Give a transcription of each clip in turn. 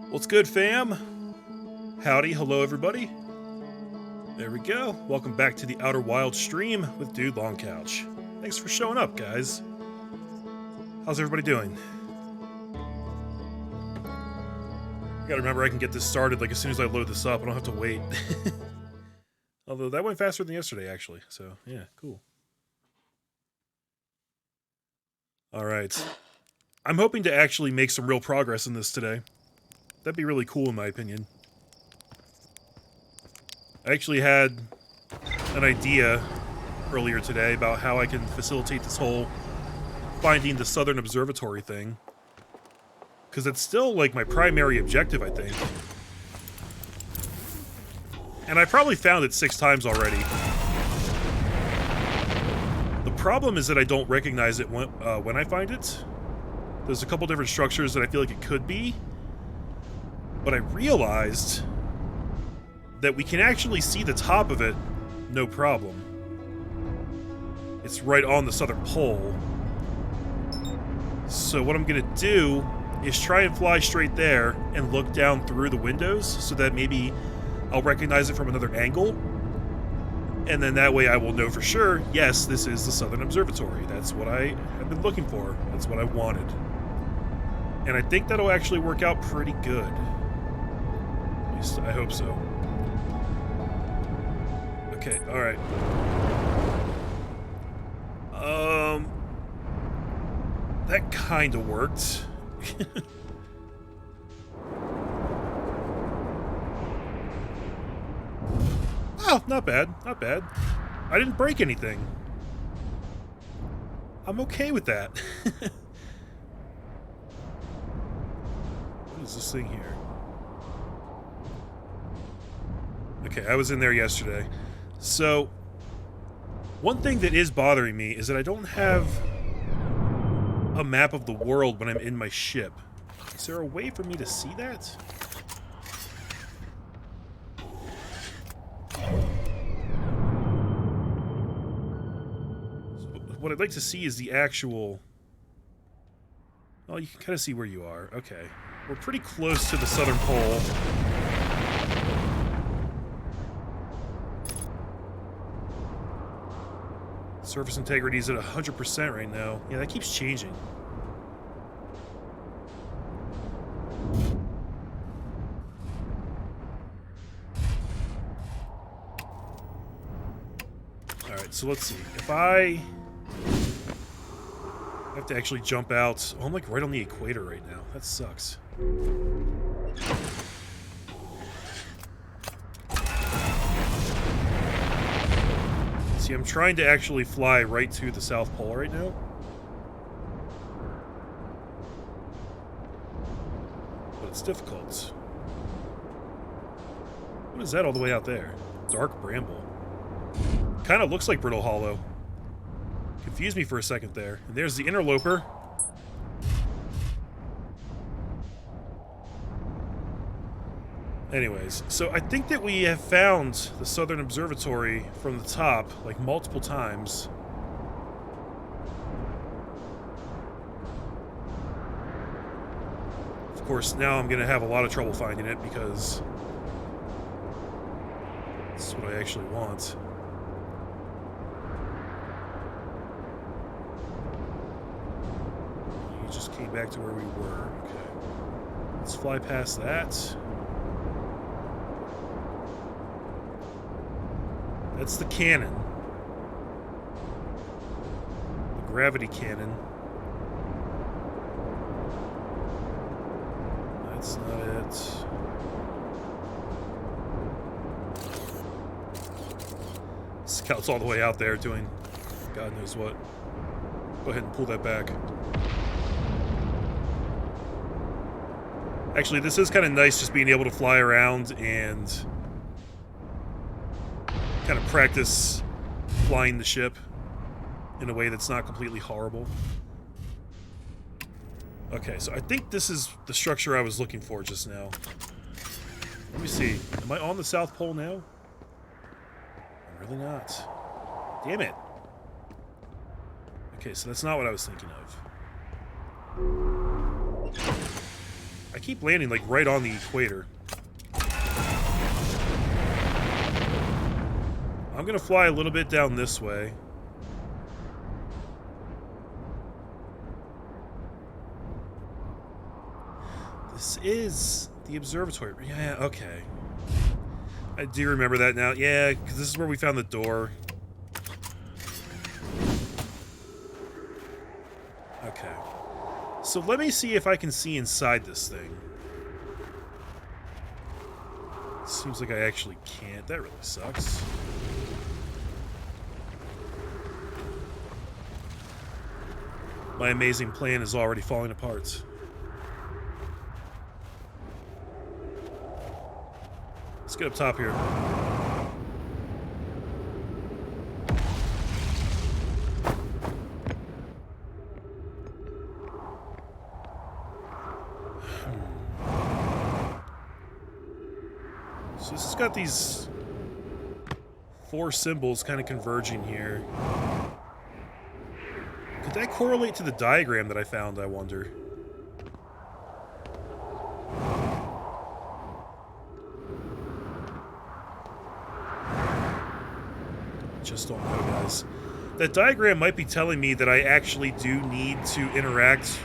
What's good, fam? Howdy, hello everybody. There we go. Welcome back to the Outer Wild stream with Dude Long Couch. Thanks for showing up, guys. How's everybody doing? I gotta remember I can get this started like as soon as I load this up. I don't have to wait. Although that went faster than yesterday, actually. So, yeah, cool. Alright. I'm hoping to actually make some real progress in this today. That'd be really cool in my opinion. I actually had an idea earlier today about how I can facilitate this whole finding the Southern Observatory thing. Because it's still, like, my primary objective, I think. And I probably found it 6 times already. The problem is that I don't recognize it when I find it. There's a couple different structures that I feel like it could be. But I realized that we can actually see the top of it, no problem. It's right on the southern pole. So what I'm gonna do is try and fly straight there and look down through the windows so that maybe I'll recognize it from another angle. And then that way I will know for sure, yes, this is the Southern Observatory. That's what I have been looking for. That's what I wanted. And I think that'll actually work out pretty good. At least I hope so. Okay, alright. That kinda worked. Oh, not bad, not bad. I didn't break anything. I'm okay with that. What is this thing here? Okay, I was in there yesterday. So, one thing that is bothering me is that I don't have a map of the world when I'm in my ship. Is there a way for me to see that? What I'd like to see is the actual... Oh, you can kind of see where you are. Okay. We're pretty close to the southern pole. Surface integrity is at 100% right now. Yeah, that keeps changing. Alright, so let's see. If I have to actually jump out... Oh, I'm like right on the equator right now. That sucks. See, I'm trying to actually fly right to the South Pole right now. But it's difficult. What is that all the way out there? Dark bramble. Kind of looks like Brittle Hollow. Confused me for a second there. And there's the interloper. Anyways, so I think that we have found the Southern Observatory from the top, like, multiple times. Of course, now I'm going to have a lot of trouble finding it because this is what I actually want. You just came back to where we were. Okay. Let's fly past that. That's the cannon. The gravity cannon. That's not it. Scout's all the way out there doing God knows what. Go ahead and pull that back. Actually, this is kind of nice just being able to fly around and kind of practice flying the ship in a way that's not completely horrible. Okay, so I think this is the structure I was looking for just now. Let me see. Am I on the South Pole now? I'm really not. Damn it. Okay, so that's not what I was thinking of. I I keep landing, like, right on the equator. I'm gonna fly a little bit down this way. This is the observatory. Yeah, okay. I do remember that now. Yeah, because this is where we found the door. Okay. So let me see if I can see inside this thing. Seems like I actually can't. That really sucks. My amazing plan is already falling apart. Let's get up top here. So this has got these 4 symbols kind of converging here. Could that correlate to the diagram that I found, I wonder? Just don't know, guys. That diagram might be telling me that I actually do need to interact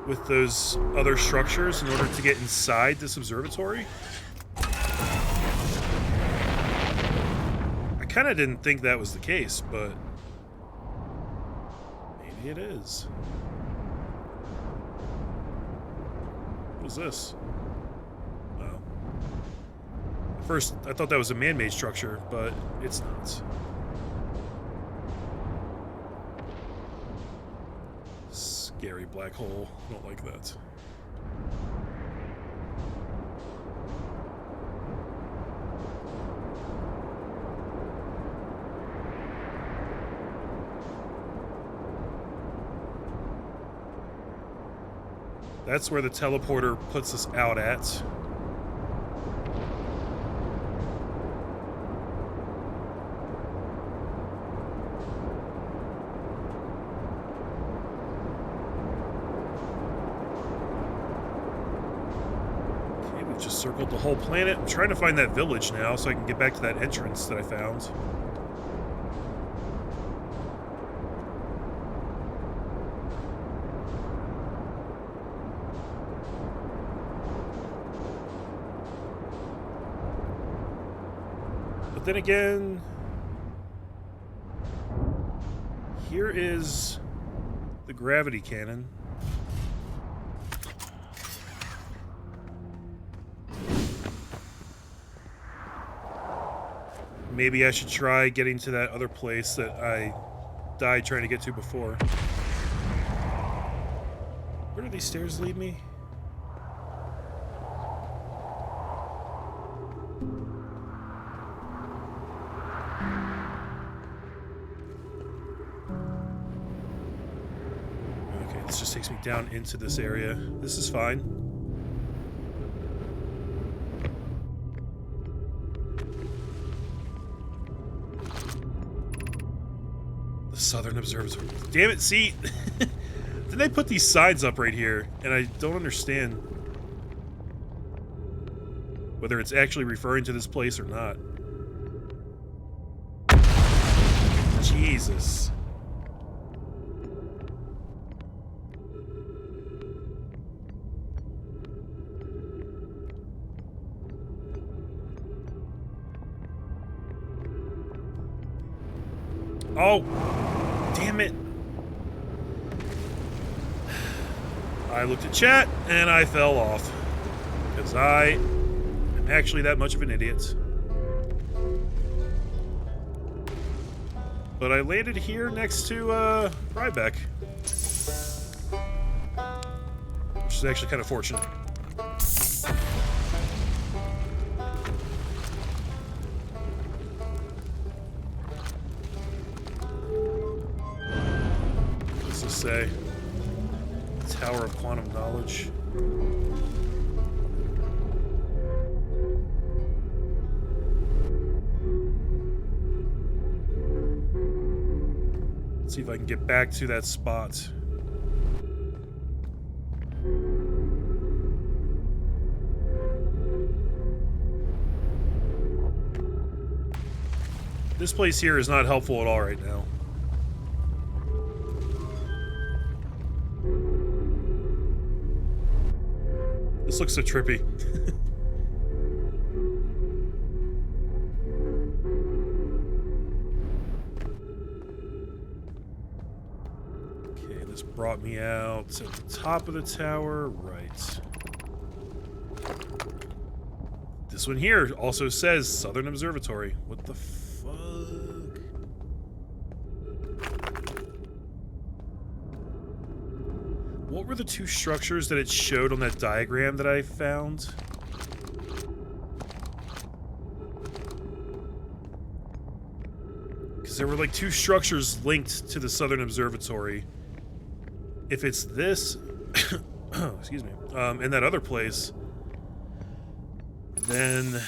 with those other structures in order to get inside this observatory. I kind of didn't think that was the case, but maybe it is. What is this? Oh. At first, I thought that was a man-made structure, but it's not. Scary black hole. I don't like that. That's where the teleporter puts us out at. Just circled the whole planet. I'm trying to find that village now so I can get back to that entrance that I found. But then again, here is the gravity cannon. Maybe I should try getting to that other place that I died trying to get to before. Where do these stairs lead me? Okay, this just takes me down into this area. This is fine. Southern Observatory. Damn it, see? Didn't they put these signs up right here? And I don't understand whether it's actually referring to this place or not. Jesus. Oh! Damn it. I looked at chat and I fell off. Because I am actually that much of an idiot. But I landed here next to Ryback. Which is actually kind of fortunate. Say Tower of Quantum Knowledge. Let's see if I can get back to that spot. This place here is not helpful at all right now. This looks so trippy. Okay, this brought me out at the top of the tower. Right. This one here also says Southern Observatory. What the fuck? What were the two structures that it showed on that diagram that I found? Because there were like two structures linked to the Southern Observatory. If it's this, excuse me, and that other place, then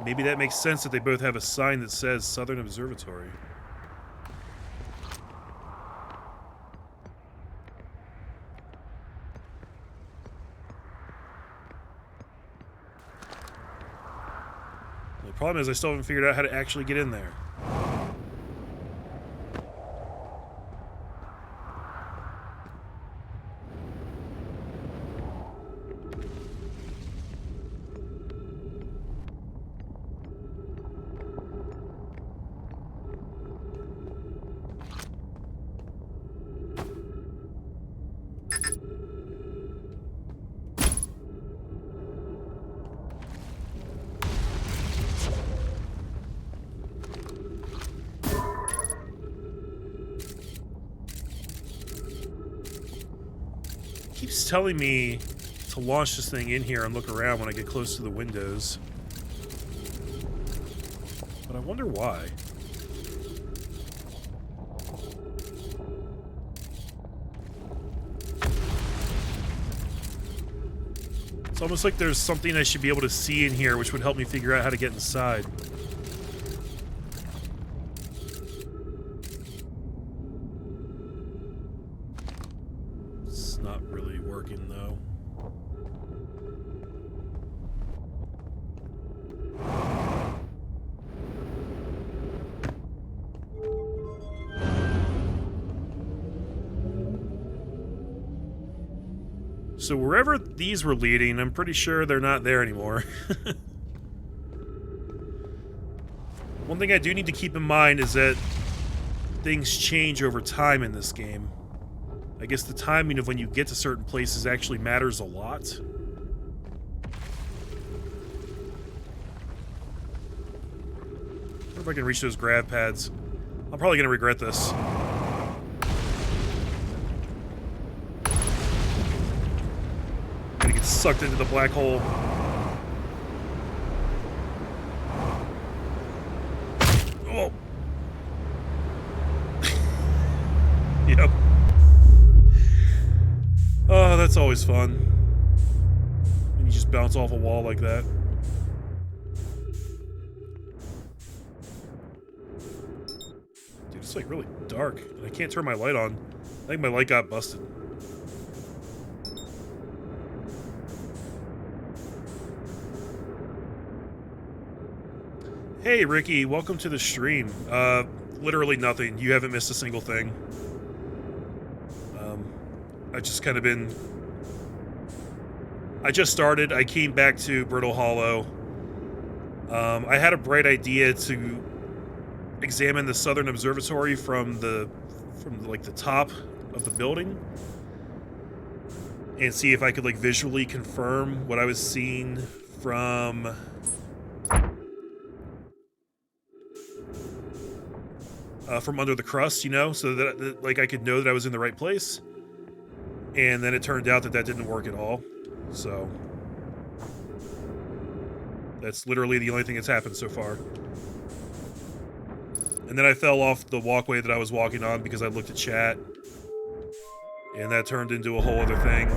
maybe that makes sense that they both have a sign that says Southern Observatory. The problem is I still haven't figured out how to actually get in there. Keeps telling me to launch this thing in here and look around when I get close to the windows. But I wonder why. It's almost like there's something I should be able to see in here which would help me figure out how to get inside. So wherever these were leading, I'm pretty sure they're not there anymore. One thing I do need to keep in mind is that things change over time in this game. I guess the timing of when you get to certain places actually matters a lot. I wonder if I can reach those grav pads. I'm probably going to regret this. Sucked into the black hole. Oh. Yep. Oh, that's always fun. And you just bounce off a wall like that. Dude, it's like really dark. And I can't turn my light on. I think my light got busted. Hey, Ricky, welcome to the stream. Literally nothing. You haven't missed a single thing. I've just kind of been... I just started. I came back to Brittle Hollow. I had a bright idea to examine the Southern Observatory from like the top of the building and see if I could like visually confirm what I was seeing from under the crust, you know, so that like I could know that I was in the right place. And then it turned out that that didn't work at all. So that's literally the only thing that's happened so far. And then I fell off the walkway that I was walking on because I looked at chat. And that turned into a whole other thing.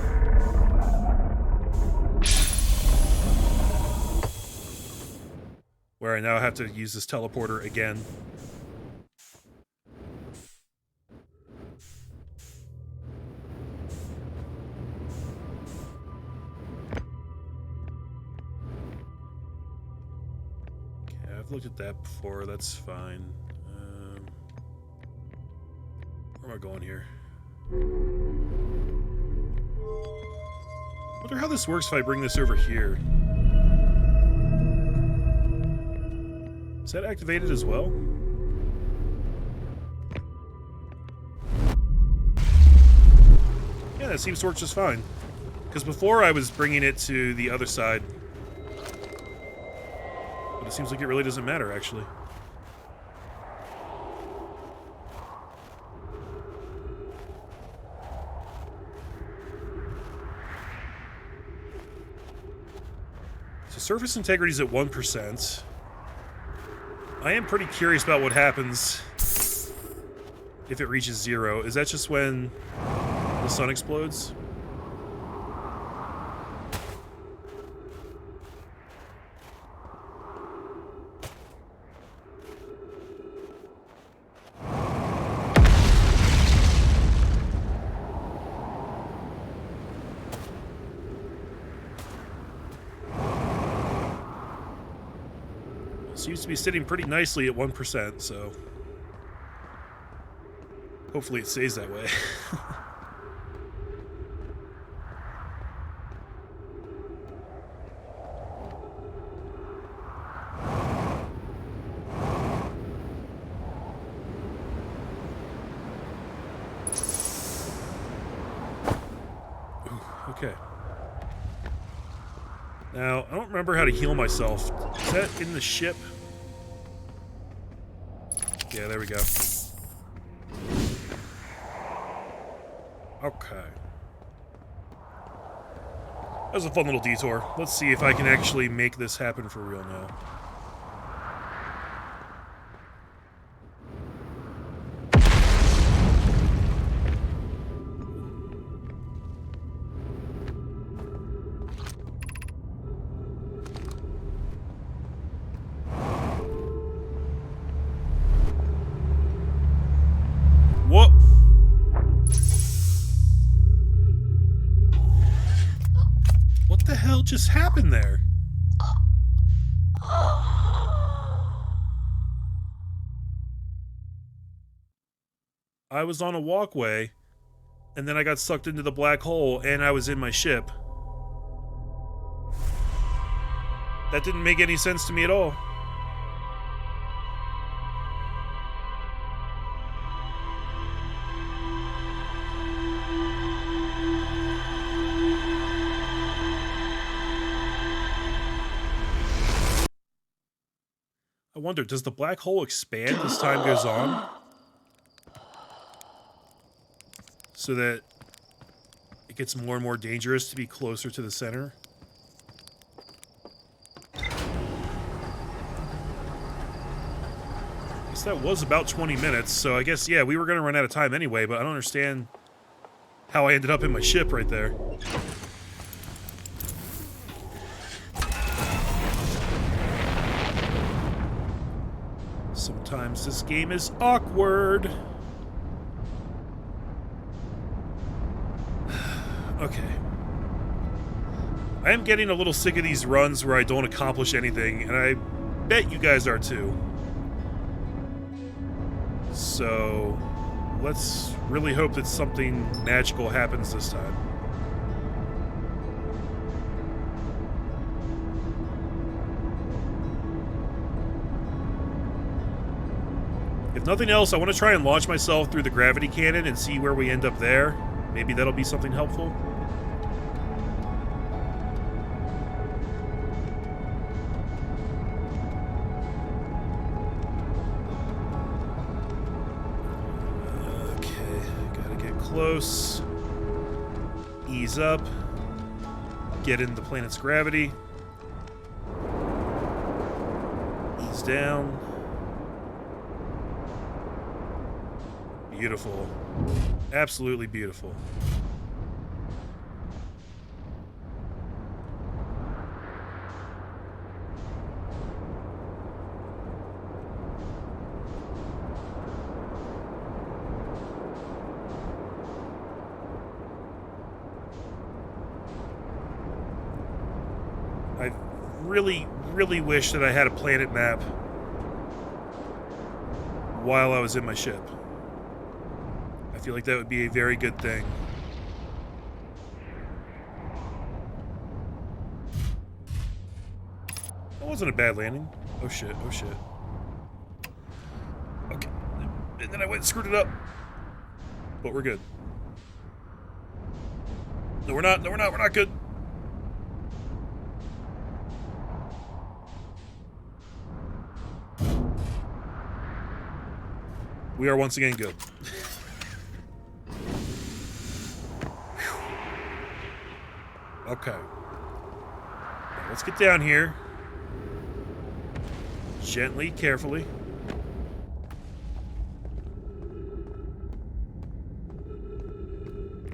Where I now have to use this teleporter again. I've looked at that before. That's fine. Where am I going here? I wonder how this works if I bring this over here. Is that activated as well? Yeah, that seems to work just fine. Because before I was bringing it to the other side. But it seems like it really doesn't matter, actually. So surface integrity is at 1%. I am pretty curious about what happens if it reaches 0. Is that just when the sun explodes? Seems to be sitting pretty nicely at 1%, so hopefully it stays that way. Ooh, okay. Now, I don't remember how to heal myself. Is that in the ship? Yeah, there we go. Okay. That was a fun little detour. Let's see if I can actually make this happen for real now. What? What the hell just happened there? I was on a walkway, and then I got sucked into the black hole, and I was in my ship. That didn't make any sense to me at all. I wonder, does the black hole expand as time goes on? So that it gets more and more dangerous to be closer to the center? I guess that was about 20 minutes, so I guess, yeah, we were going to run out of time anyway, but I don't understand how I ended up in my ship right there. Sometimes this game is awkward. Okay. I am getting a little sick of these runs where I don't accomplish anything, and I bet you guys are too. So, let's really hope that something magical happens this time. If nothing else, I want to try and launch myself through the gravity cannon and see where we end up there. Maybe that'll be something helpful. Okay, gotta get close. Ease up. Get in the planet's gravity. Ease down. Beautiful. Absolutely beautiful. I really wish that I had a planet map while I was in my ship. I feel like that would be a very good thing. That wasn't a bad landing. Oh shit, oh shit. Okay. And then I went and screwed it up. But we're good. No, we're not. No, we're not. We're not good. We are once again good. Okay. Now let's get down here. Gently, carefully.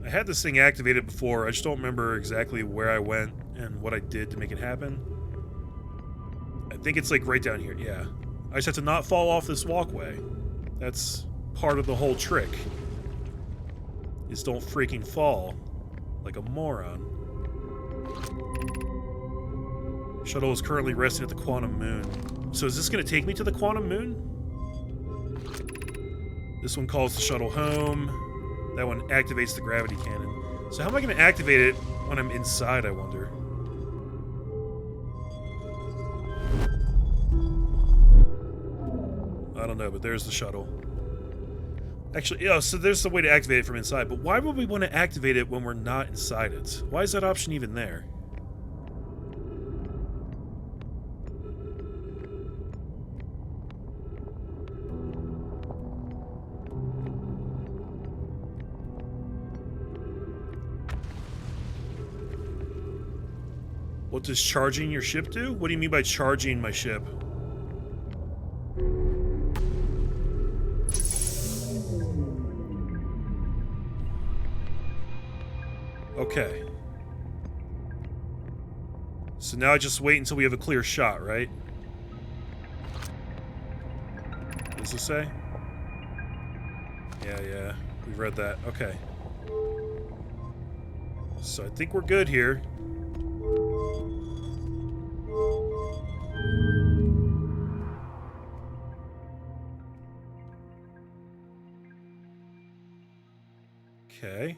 I had this thing activated before. I just don't remember exactly where I went and what I did to make it happen. I think it's like right down here. Yeah. I just have to not fall off this walkway. That's part of the whole trick. Is don't freaking fall like a moron. Shuttle is currently resting at the quantum moon. So is this going to take me to the quantum moon? This one calls the shuttle home. That one activates the gravity cannon. So how am I going to activate it when I'm inside, I wonder? I don't know, but there's the shuttle. Actually, yeah, so there's the way to activate it from inside, but why would we want to activate it when we're not inside it? Why is that option even there? What does charging your ship do? What do you mean by charging my ship? Okay. So now I just wait until we have a clear shot, right? What does this say? Yeah, we've read that. Okay. So I think we're good here. Okay.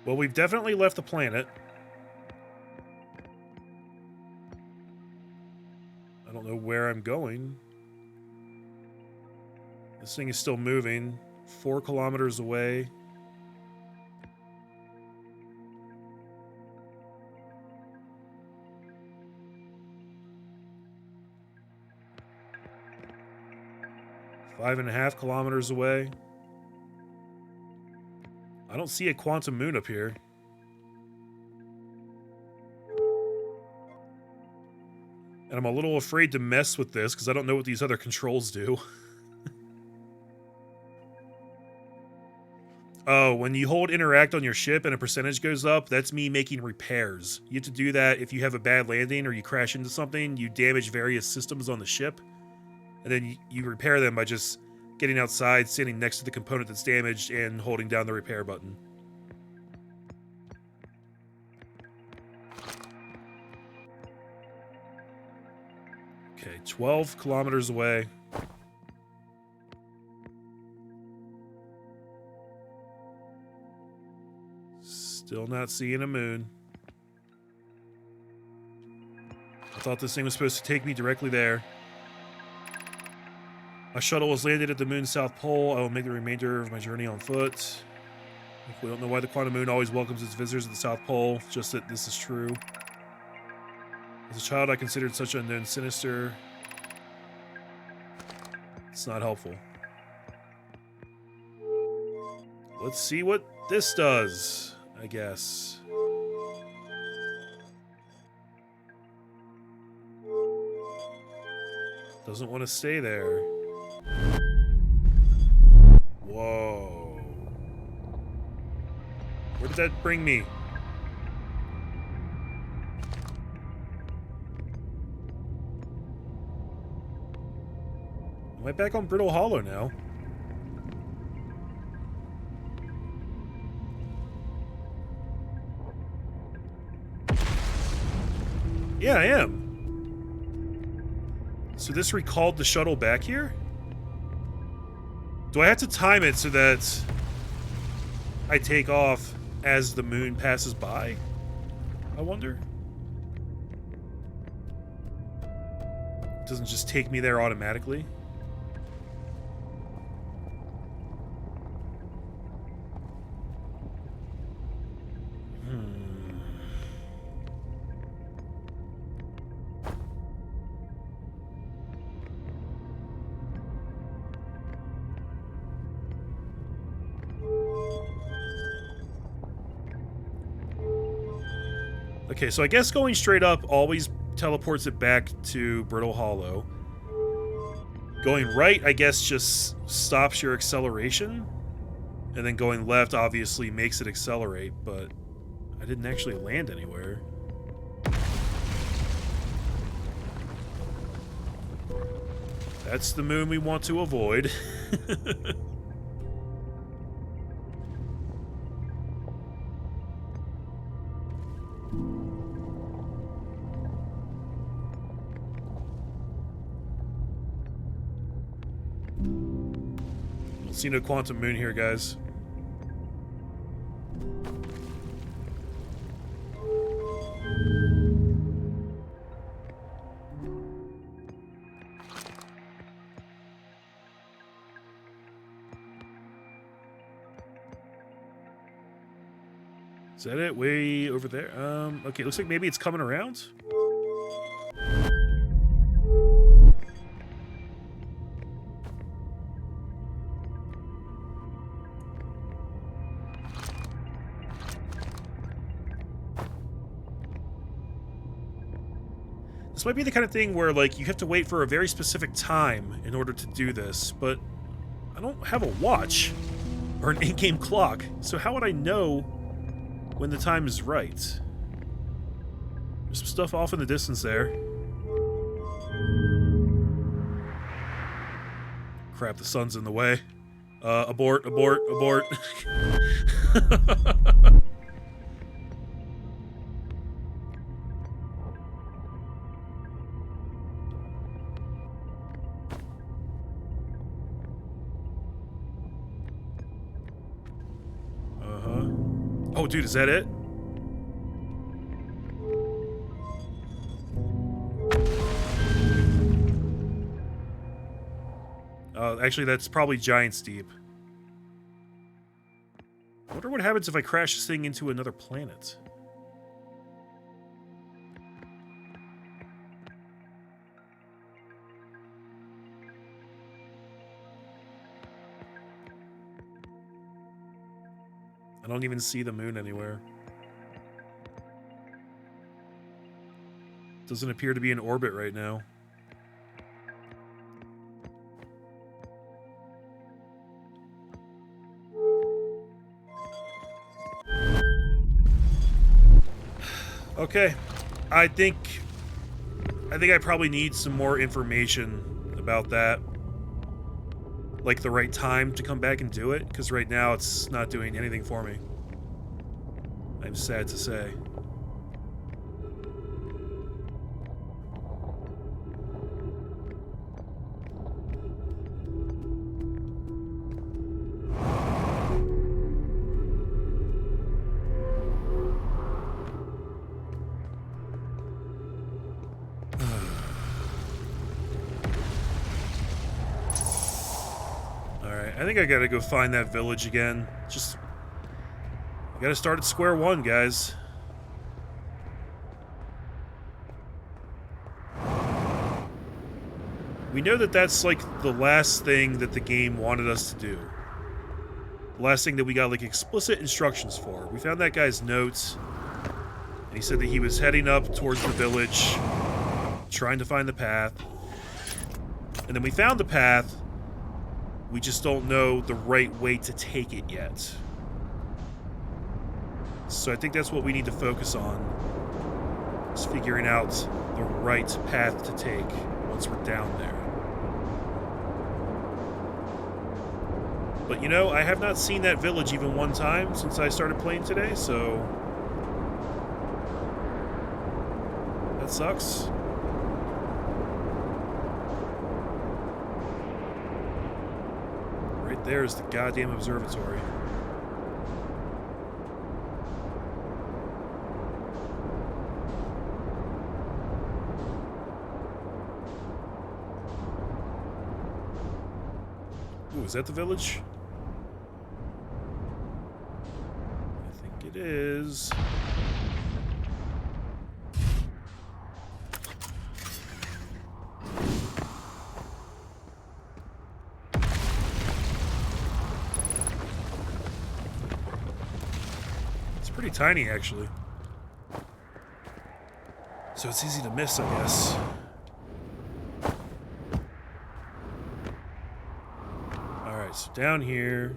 Well, we've definitely left the planet. I don't know where I'm going. This thing is still moving. 4 kilometers away. Five and a half kilometers away. I don't see a quantum moon up here. And I'm a little afraid to mess with this because I don't know what these other controls do. Oh, when you hold interact on your ship and a percentage goes up, that's me making repairs. You have to do that if you have a bad landing or you crash into something, you damage various systems on the ship. And then you repair them by just getting outside, standing next to the component that's damaged, and holding down the repair button. Okay, 12 kilometers away. Still not seeing a moon. I thought this thing was supposed to take me directly there. My shuttle was landed at the moon's south pole. I will make the remainder of my journey on foot. We don't know why the quantum moon always welcomes its visitors at the South Pole, just that this is true. As a child, I considered such unknown sinister. It's not helpful. Let's see what this does, I guess. Doesn't want to stay there. Whoa. Where did that bring me? Am I back on Brittle Hollow now? Yeah, I am. So this recalled the shuttle back here? Do I have to time it so that I take off as the moon passes by? I wonder. It doesn't just take me there automatically. Okay, so I guess going straight up always teleports it back to Brittle Hollow. Going right, I guess, just stops your acceleration. And then going left obviously makes it accelerate, but I didn't actually land anywhere. That's the moon we want to avoid. See no quantum moon here, guys. Is that it? Way over there? Okay, looks like maybe it's coming around. This might be the kind of thing where, like, you have to wait for a very specific time in order to do this, but I don't have a watch or an in-game clock, so how would I know when the time is right? There's some stuff off in the distance there. Crap, the sun's in the way. Abort, abort, abort. Oh, dude, is that it? Actually, that's probably Giant's Deep. I wonder what happens if I crash this thing into another planet. I don't even see the moon anywhere. Doesn't appear to be in orbit right now. Okay, I think I probably need some more information about that. Like the right time to come back and do it, because right now it's not doing anything for me. I'm sad to say. I think I gotta go find that village again. Just... I gotta start at square one, guys. We know that that's, like, the last thing that the game wanted us to do. The last thing that we got, like, explicit instructions for. We found that guy's notes, and he said that he was heading up towards the village, trying to find the path. And then we found the path. We just don't know the right way to take it yet. So I think that's what we need to focus on. Is figuring out the right path to take once we're down there. But you know, I have not seen that village even one time since I started playing today, so that sucks. Right there's the goddamn observatory. Ooh, is that the village? I think it is. It's pretty tiny, actually. So it's easy to miss, I guess. So down here.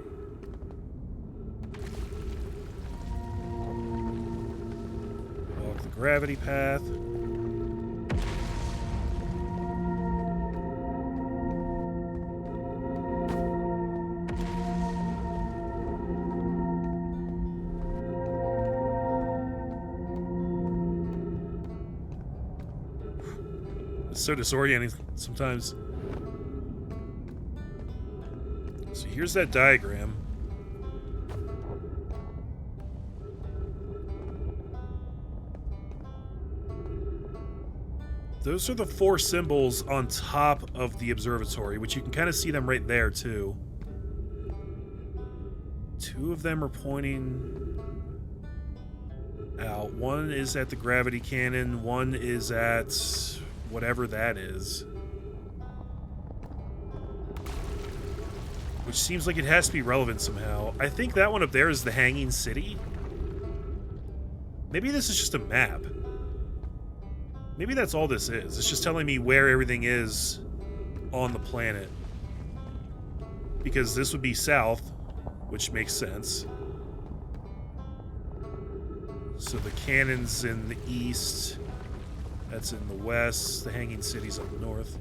Walk the gravity path. It's so disorienting sometimes. So here's that diagram. Those are the 4 symbols on top of the observatory, which you can kind of see them right there, too. 2 of them are pointing out. One is at the gravity cannon, one is at whatever that is. Which seems like it has to be relevant somehow. I think that one up there is the Hanging City. Maybe this is just a map. Maybe that's all this is. It's just telling me where everything is on the planet. Because this would be south, which makes sense. So the cannon's in the east. That's in the west. The Hanging City's up north.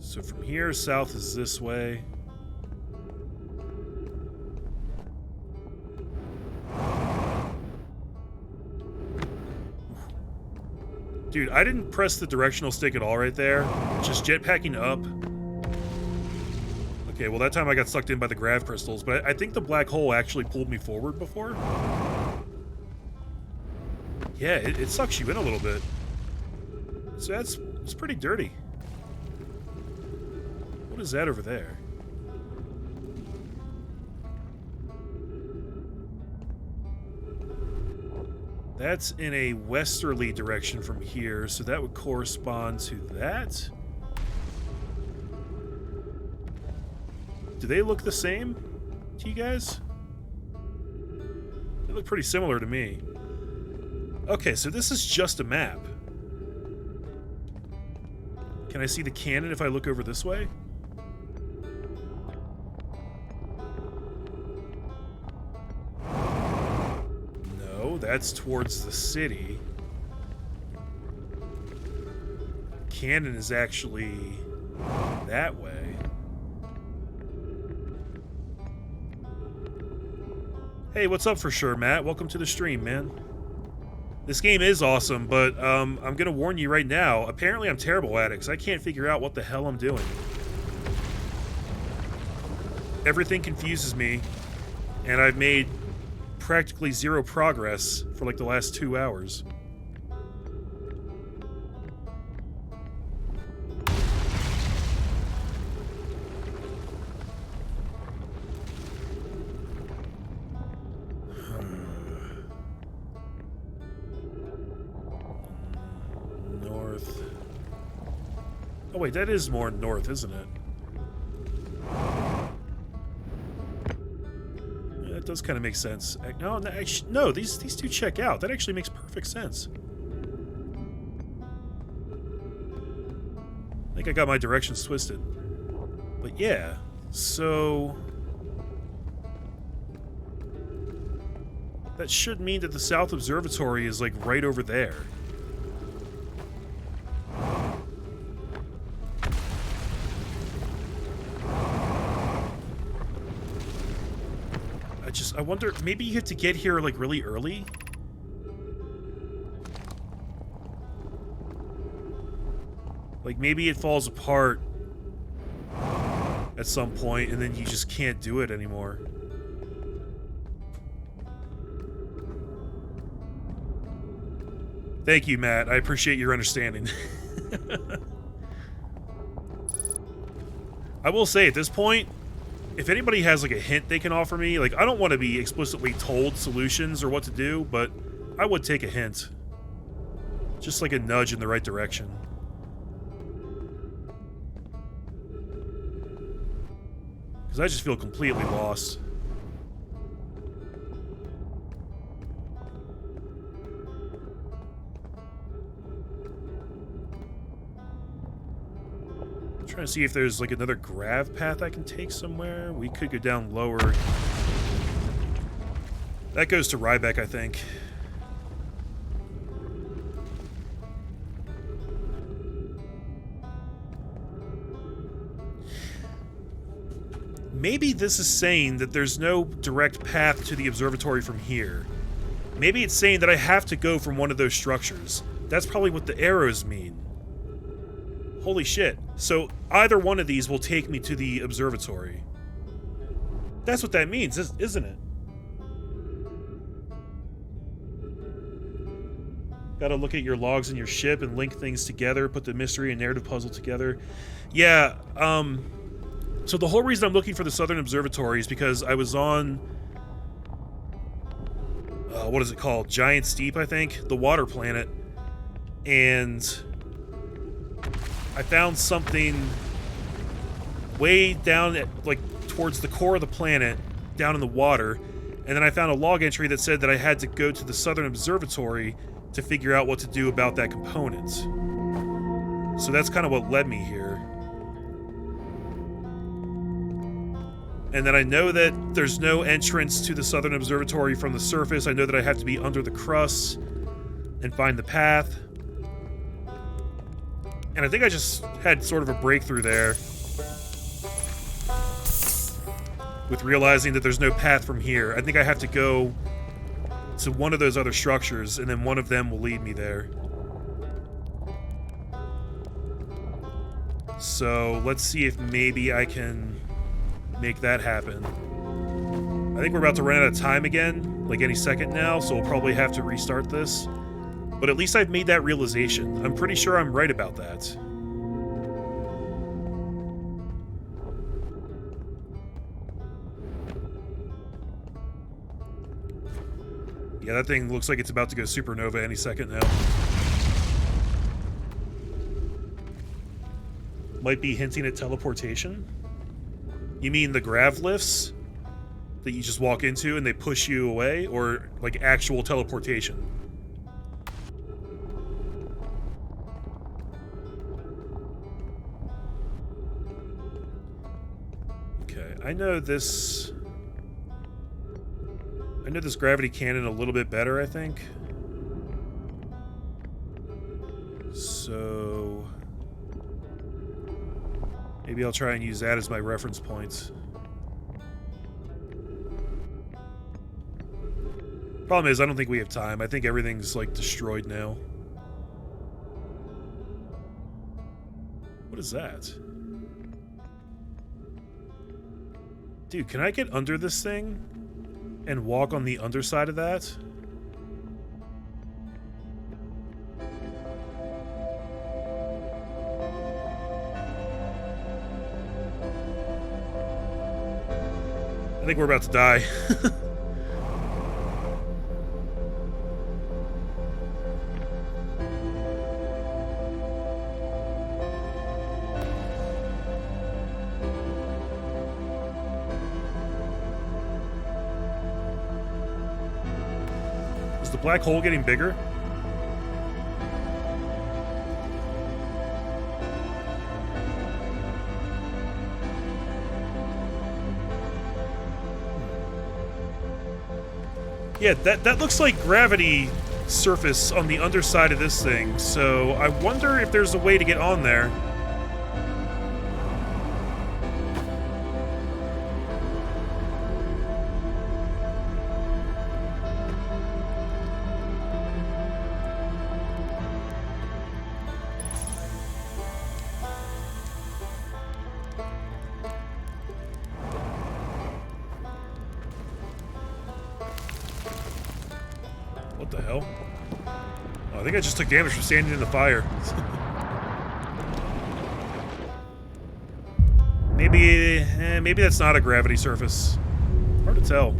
So from here, south is this way. Dude, I didn't press the directional stick at all right there. Just jetpacking up. Okay, well that time I got sucked in by the grav crystals, but I think the black hole actually pulled me forward before. Yeah, it sucks you in a little bit. So it's pretty dirty. What is that over there? That's in a westerly direction from here, so that would correspond to that. Do they look the same to you guys? They look pretty similar to me. Okay, so this is just a map. Can I see the cannon if I look over this way? No, that's towards the city. Cannon is actually that way. Hey, what's up for sure, Matt? Welcome to the stream, man. This game is awesome, but I'm gonna warn you right now. Apparently I'm terrible at it, because I can't figure out what the hell I'm doing. Everything confuses me, and I've made practically zero progress for like the last 2 hours. Oh wait, that is more north, isn't it? Yeah, that does kind of make sense. No, these two check out. That actually makes perfect sense. I think I got my directions twisted. But yeah, so that should mean that the South Observatory is like right over there. stairs. I wonder, maybe you have to get here, like, really early? Like, maybe it falls apart at some point, and then you just can't do it anymore. Thank you, Matt. I appreciate your understanding. I will say, at this point, if anybody has, like, a hint they can offer me, like, I don't want to be explicitly told solutions or what to do, but I would take a hint. Just like a nudge in the right direction. Because I just feel completely lost. I'm trying to see if there's like another grav path I can take somewhere. We could go down lower. That goes to Rybeck, I think. Maybe this is saying that there's no direct path to the observatory from here. Maybe it's saying that I have to go from one of those structures. That's probably what the arrows mean. Holy shit. So either one of these will take me to the observatory. That's what that means, isn't it? Gotta look at your logs in your ship and link things together, put the mystery and narrative puzzle together. Yeah, so the whole reason I'm looking for the Southern Observatory is because I was on... what is it called? Giant Steep, I think? The water planet. And I found something way down at, like, towards the core of the planet, down in the water. And then I found a log entry that said that I had to go to the Southern Observatory to figure out what to do about that component. So that's kind of what led me here. And then I know that there's no entrance to the Southern Observatory from the surface. I know that I have to be under the crust and find the path. And I think I just had sort of a breakthrough there with realizing that there's no path from here. I think I have to go to one of those other structures, and then one of them will lead me there. So let's see if maybe I can make that happen. I think we're about to run out of time again, like any second now, so we'll probably have to restart this. But at least I've made that realization. I'm pretty sure I'm right about that. Yeah, that thing looks like it's about to go supernova any second now. Might be hinting at teleportation? You mean the grav lifts that you just walk into and they push you away? Or, like, actual teleportation? Okay, I know this gravity cannon a little bit better, I think. So maybe I'll try and use that as my reference points. Problem is, I don't think we have time. I think everything's, like, destroyed now. What is that? Dude, can I get under this thing and walk on the underside of that? I think we're about to die. Is the black hole getting bigger? Yeah, that looks like gravity surface on the underside of this thing, so I wonder if there's a way to get on there. What the hell? Oh, I think I just took damage from standing in the fire. Maybe that's not a gravity surface. Hard to tell.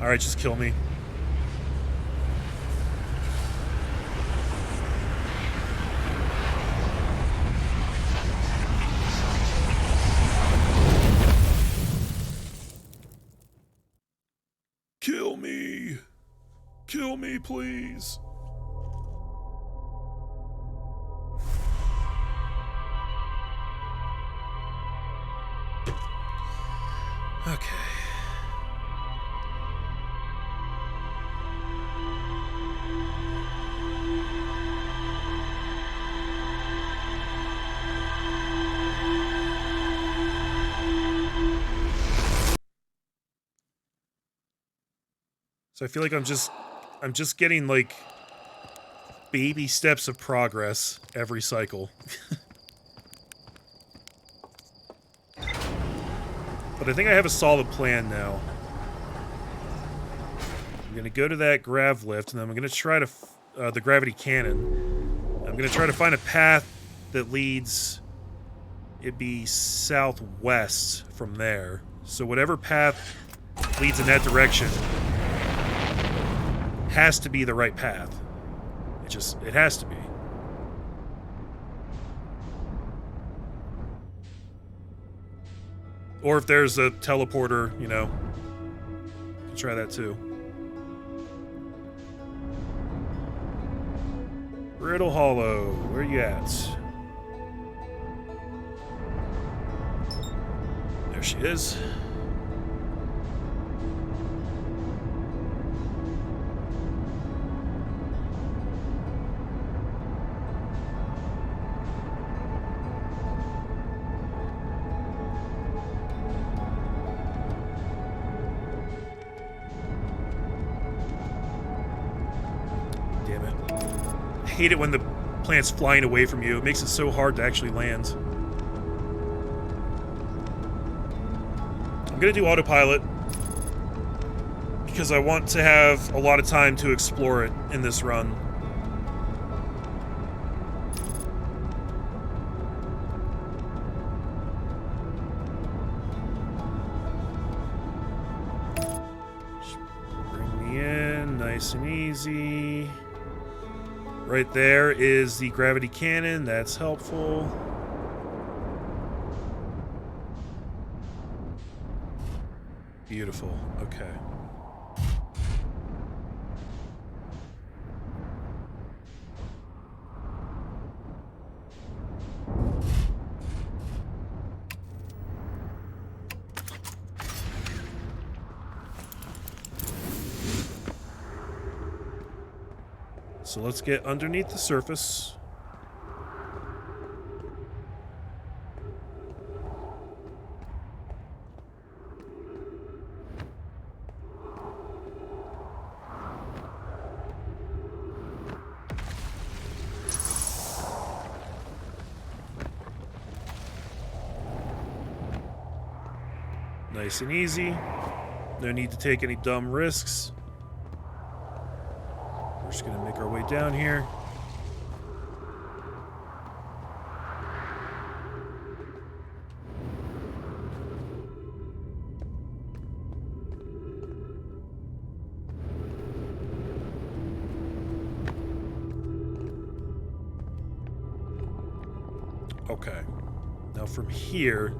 Alright, just kill me. Kill me! Kill me, please! Okay. So I feel like I'm just getting like baby steps of progress every cycle. But I think I have a solid plan now. I'm gonna go to that grav lift, and then I'm gonna try to the gravity cannon. I'm gonna try to find a path that leads. It'd be southwest from there. So whatever path leads in that direction has to be the right path. It has to be. Or if there's a teleporter, you know, you can try that too. Brittle Hollow, where you at? There she is. I hate it when the plant's flying away from you. It makes it so hard to actually land. I'm gonna do autopilot because I want to have a lot of time to explore it in this run. Bring me in, nice and easy. Right there is the gravity cannon. That's helpful. Beautiful. Okay. So let's get underneath the surface. Nice and easy. No need to take any dumb risks. We're just gonna make our way down here. Okay. Now from here,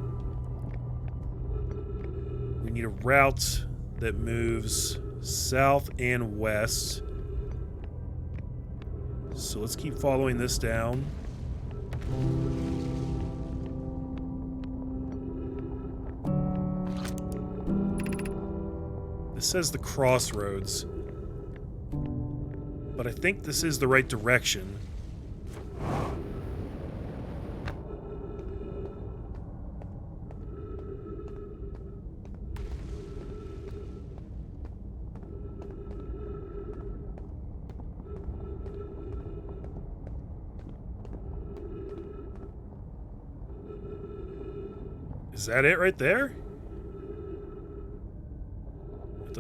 we need a route that moves south and west. So let's keep following this down. This says the crossroads, but I think this is the right direction. Is that it right there?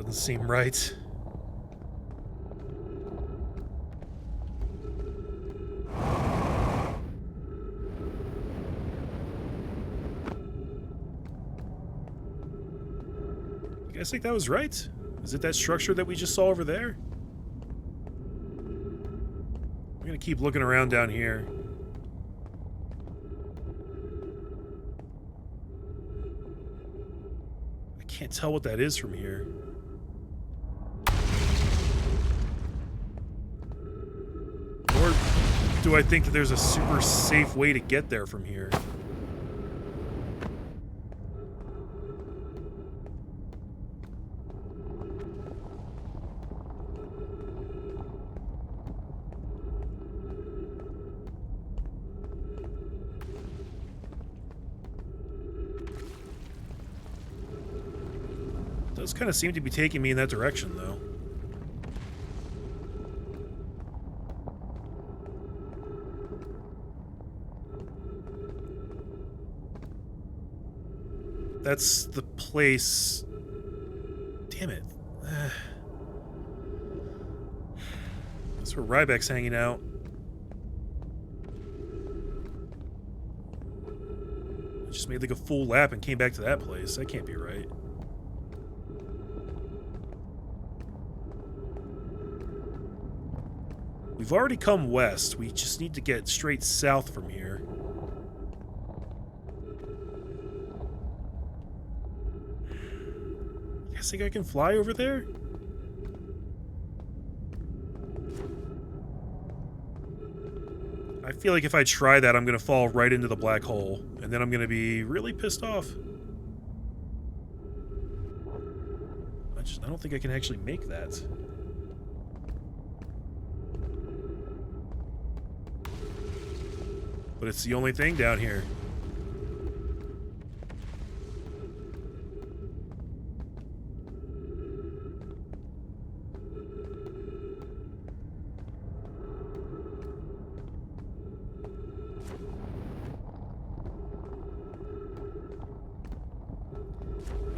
Doesn't seem right. You guys think that was right? Is it that structure that we just saw over there? I'm gonna keep looking around down here. I can't tell what that is from here. Or do I think that there's a super safe way to get there from here? Does kind of seem to be taking me in that direction, though. That's the place. Damn it. That's where Ryback's hanging out. I just made like a full lap and came back to that place. That can't be right. We've already come west. We just need to get straight south from here. You guys think I can fly over there? I feel like if I try that, I'm going to fall right into the black hole. And then I'm going to be really pissed off. I don't think I can actually make that. But it's the only thing down here.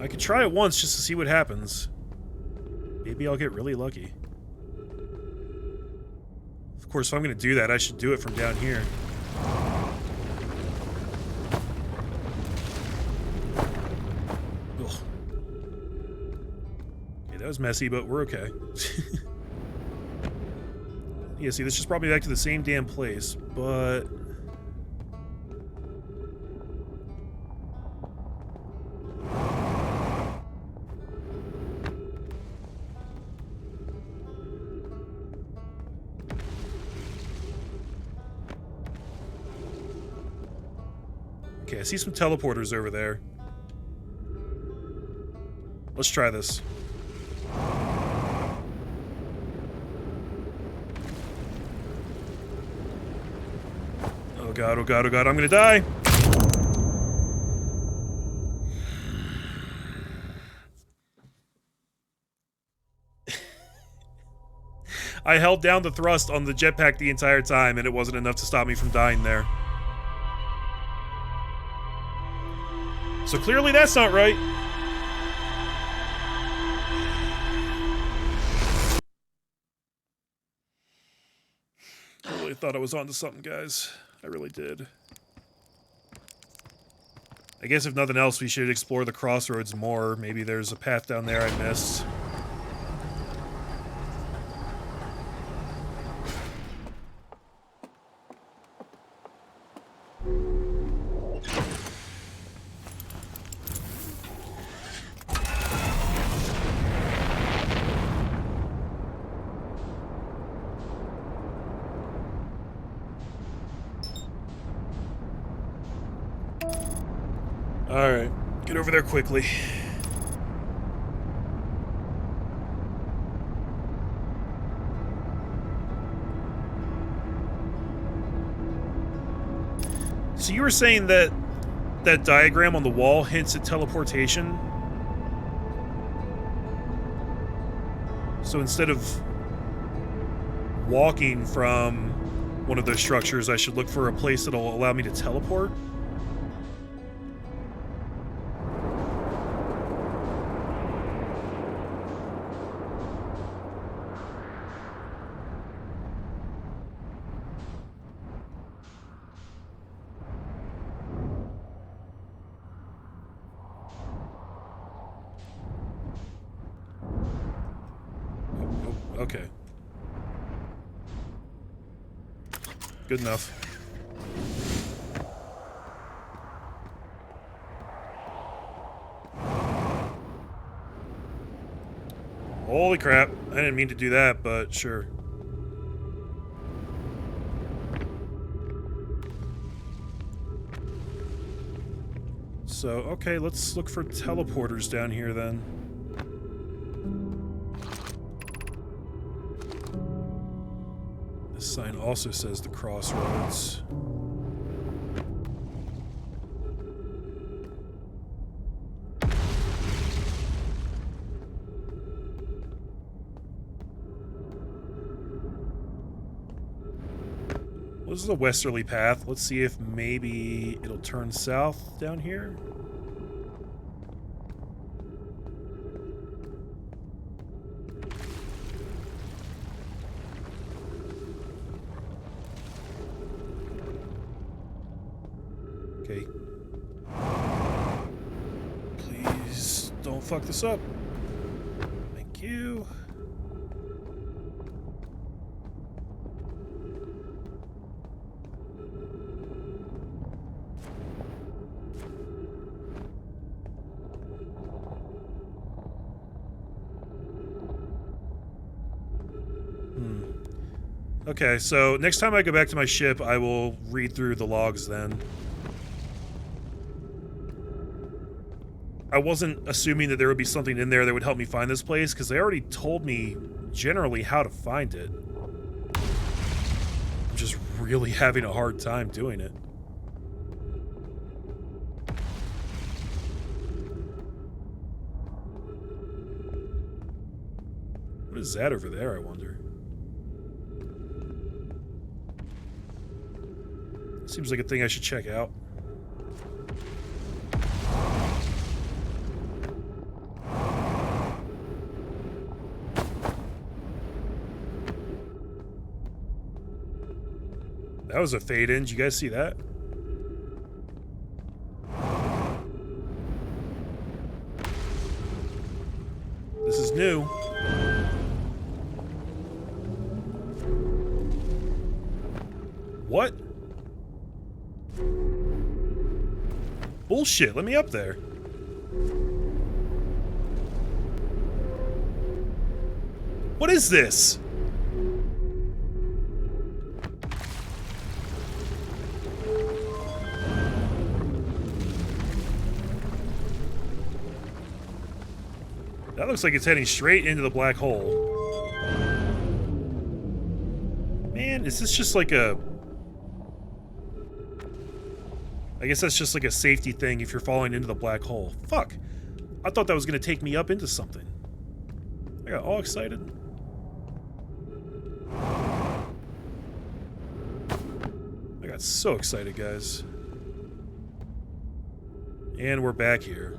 I could try it once just to see what happens. Maybe I'll get really lucky. Of course, if I'm going to do that, I should do it from down here. That was messy, but we're okay. Yeah, see, this just brought me back to the same damn place, but... Okay, I see some teleporters over there. Let's try this. Oh god, oh god, oh god, I'm gonna die! I held down the thrust on the jetpack the entire time, and it wasn't enough to stop me from dying there. So clearly that's not right. I really thought I was onto something, guys. I really did. I guess if nothing else, we should explore the crossroads more. Maybe there's a path down there I missed. Alright, get over there quickly. So you were saying that that diagram on the wall hints at teleportation? So instead of walking from one of those structures, I should look for a place that'll allow me to teleport? Okay. Good enough. Holy crap. I didn't mean to do that, but sure. So, okay, let's look for teleporters down here then. This sign also says the crossroads. Well, this is a westerly path. Let's see if maybe it'll turn south down here. Okay. Please don't fuck this up. Thank you. Okay, so next time I go back to my ship, I will read through the logs then. I wasn't assuming that there would be something in there that would help me find this place, because they already told me generally how to find it. I'm just really having a hard time doing it. What is that over there, I wonder? Seems like a thing I should check out. That was a fade in. Did you guys see that? This is new. What? Bullshit, let me up there. What is this? That looks like it's heading straight into the black hole. Man, is this just like a... I guess that's just like a safety thing if you're falling into the black hole. Fuck. I thought that was going to take me up into something. I got all excited. I got so excited, guys. And we're back here.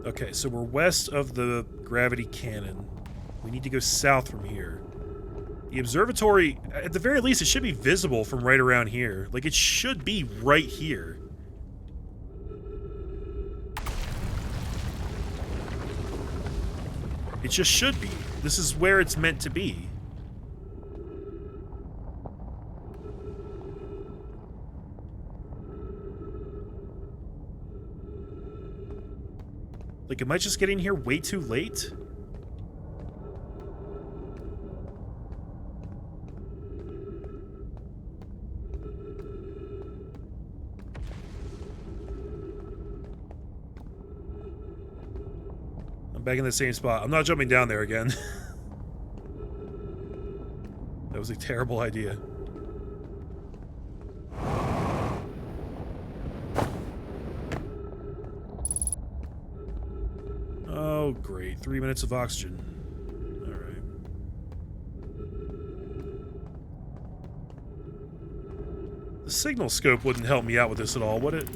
Okay, so we're west of the gravity cannon. We need to go south from here. The observatory, at the very least, it should be visible from right around here. Like, it should be right here. It just should be. This is where it's meant to be. Like, am I just getting here way too late? I'm back in the same spot. I'm not jumping down there again. That was a terrible idea. Oh, great. 3 minutes of oxygen. Alright. The signal scope wouldn't help me out with this at all, would it?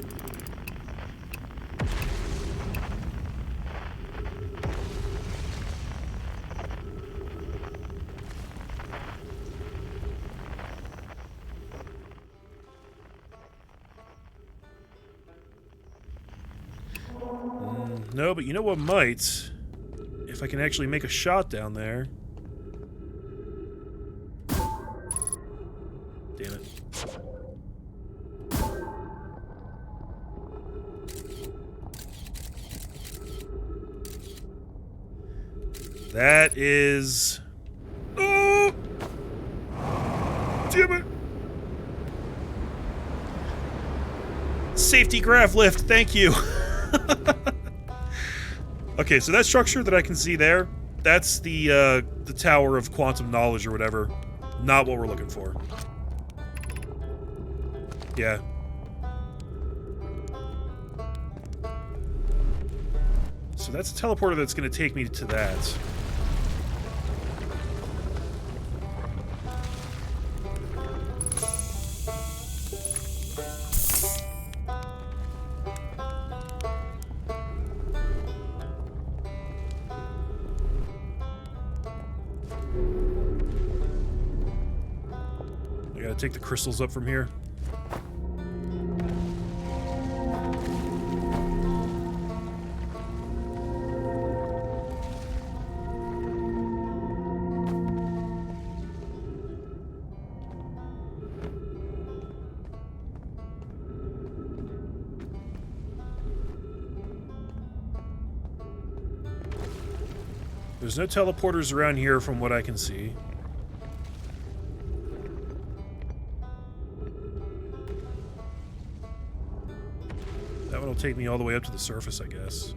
No, but you know what might? If I can actually make a shot down there. Damn it. That is... Oh! Damn it! Safety graph lift, thank you! Okay, so that structure that I can see there, that's the Tower of Quantum Knowledge or whatever. Not what we're looking for. Yeah. So that's a teleporter that's going to take me to that. I gotta take the crystals up from here. There's no teleporters around here from what I can see. That one will take me all the way up to the surface, I guess.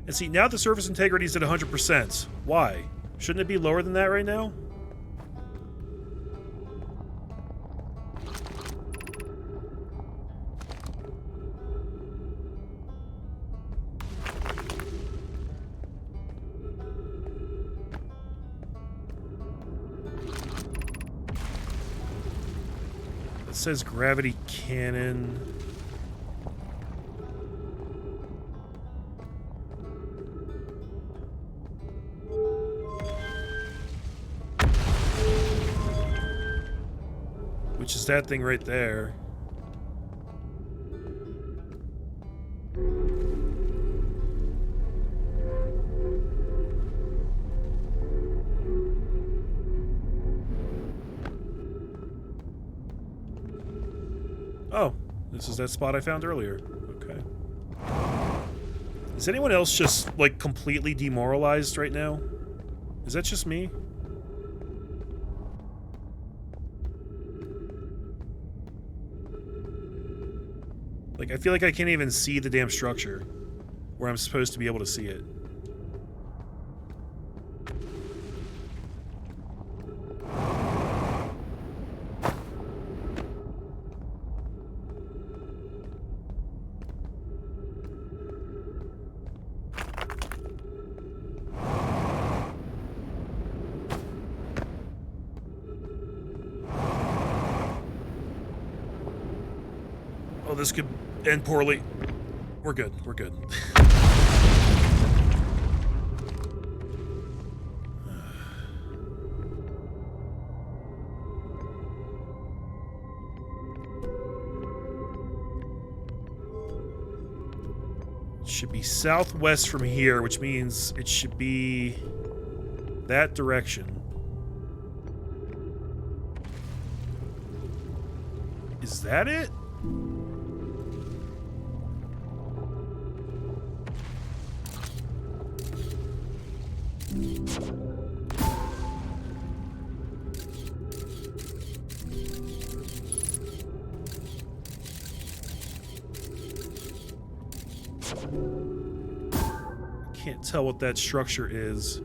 And see, now the surface integrity is at 100%. Why? Shouldn't it be lower than that right now? It says gravity cannon. Which is that thing right there. Oh, this is that spot I found earlier. Okay. Is anyone else just, like, completely demoralized right now? Is that just me? Like, I feel like I can't even see the damn structure where I'm supposed to be able to see it. Oh, this could end poorly. We're good. We're good. It should be southwest from here, which means it should be that direction. Is that it? Can't tell what that structure is.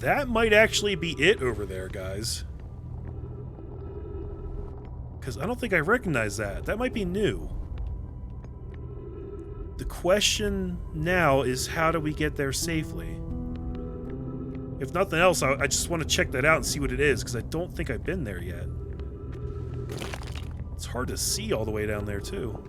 That might actually be it over there, guys. Because I don't think I recognize that. That might be new. The question now is, how do we get there safely? If nothing else, I just want to check that out and see what it is, because I don't think I've been there yet. It's hard to see all the way down there, too.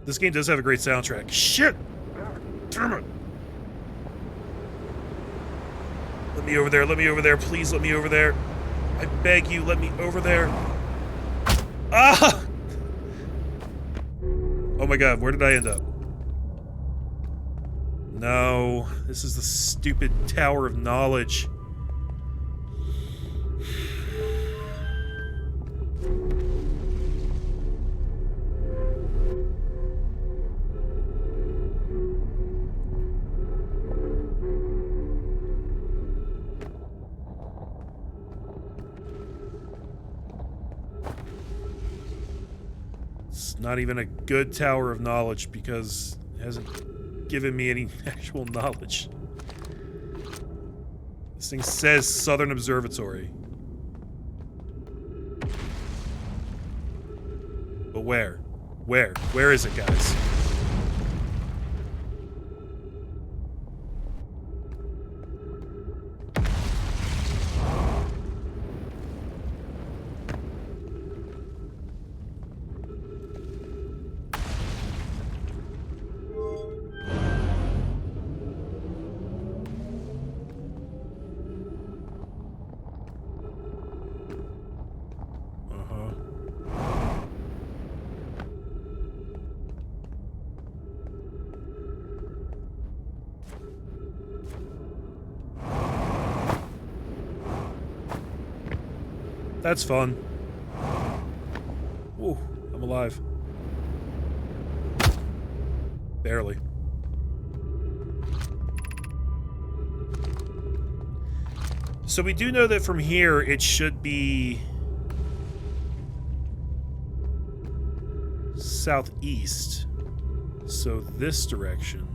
This game does have a great soundtrack. Shit! Damn it! Let me over there, let me over there, please let me over there. I beg you, let me over there. Ah! Oh my god, where did I end up? No, this is the stupid Tower of Knowledge. It's not even a good Tower of Knowledge because it hasn't given me any actual knowledge. This thing says Southern Observatory. But where? Where? Where is it, guys? That's fun. Ooh, I'm alive. Barely. So we do know that from here it should be southeast. So this direction.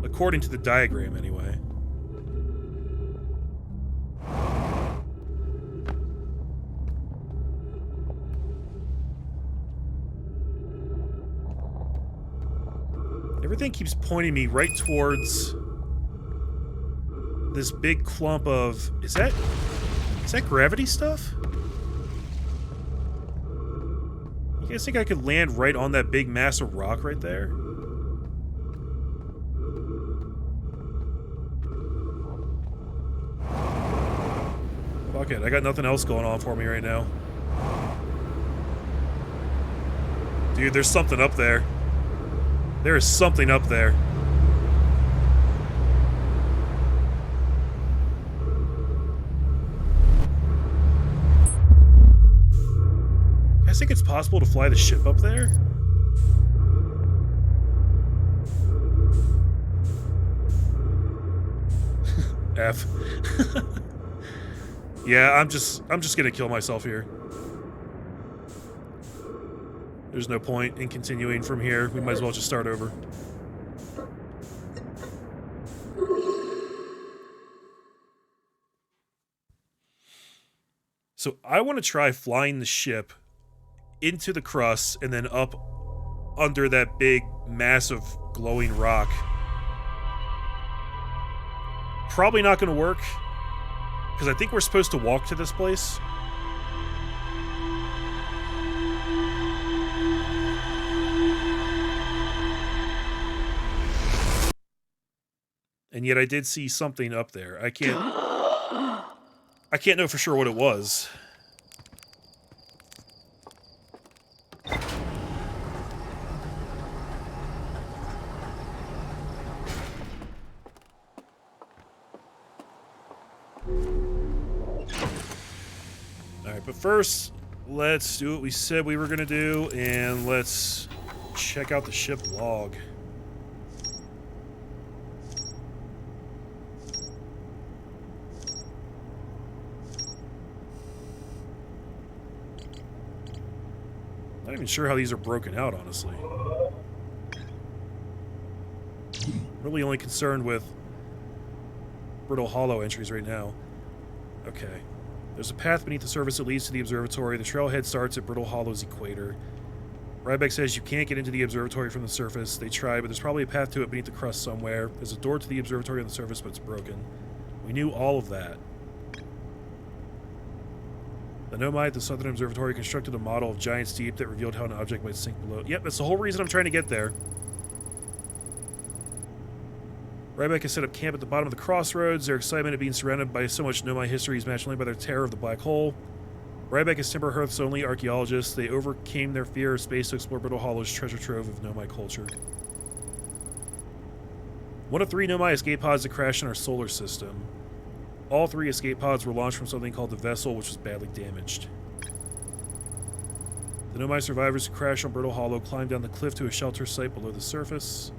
According to the diagram, anyway. Everything keeps pointing me right towards this big clump of... Is that gravity stuff? You guys think I could land right on that big mass of rock right there? Fuck it, I got nothing else going on for me right now. Dude, there's something up there. There is something up there. You guys think it's possible to fly the ship up there? F. Yeah, I'm just gonna kill myself here. There's no point in continuing from here. We might as well just start over. So I want to try flying the ship into the crust and then up under that big, massive, glowing rock. Probably not going to work, because I think we're supposed to walk to this place. And yet I did see something up there. I can't know for sure what it was. Alright, but first, let's do what we said we were gonna do, and let's check out the ship log. Not even sure how these are broken out, honestly. Really only concerned with Brittle Hollow entries right now. Okay. There's a path beneath the surface that leads to the observatory. The trailhead starts at Brittle Hollow's equator. Ryback says you can't get into the observatory from the surface. They tried, but there's probably a path to it beneath the crust somewhere. There's a door to the observatory on the surface, but it's broken. We knew all of that. The Nomai at the Southern Observatory constructed a model of Giant's Deep that revealed how an object might sink below. Yep, that's the whole reason I'm trying to get there. Ryback has set up camp at the bottom of the crossroads. Their excitement at being surrounded by so much Nomai history is matched only by their terror of the black hole. Ryback is Timber Hearth's only archaeologists. They overcame their fear of space to explore Brittle Hollow's treasure trove of Nomai culture. One of 3 Nomai escape pods that crashed in our solar system. All 3 escape pods were launched from something called the Vessel, which was badly damaged. The Nomai survivors who crashed on Brittle Hollow climbed down the cliff to a shelter site below the surface.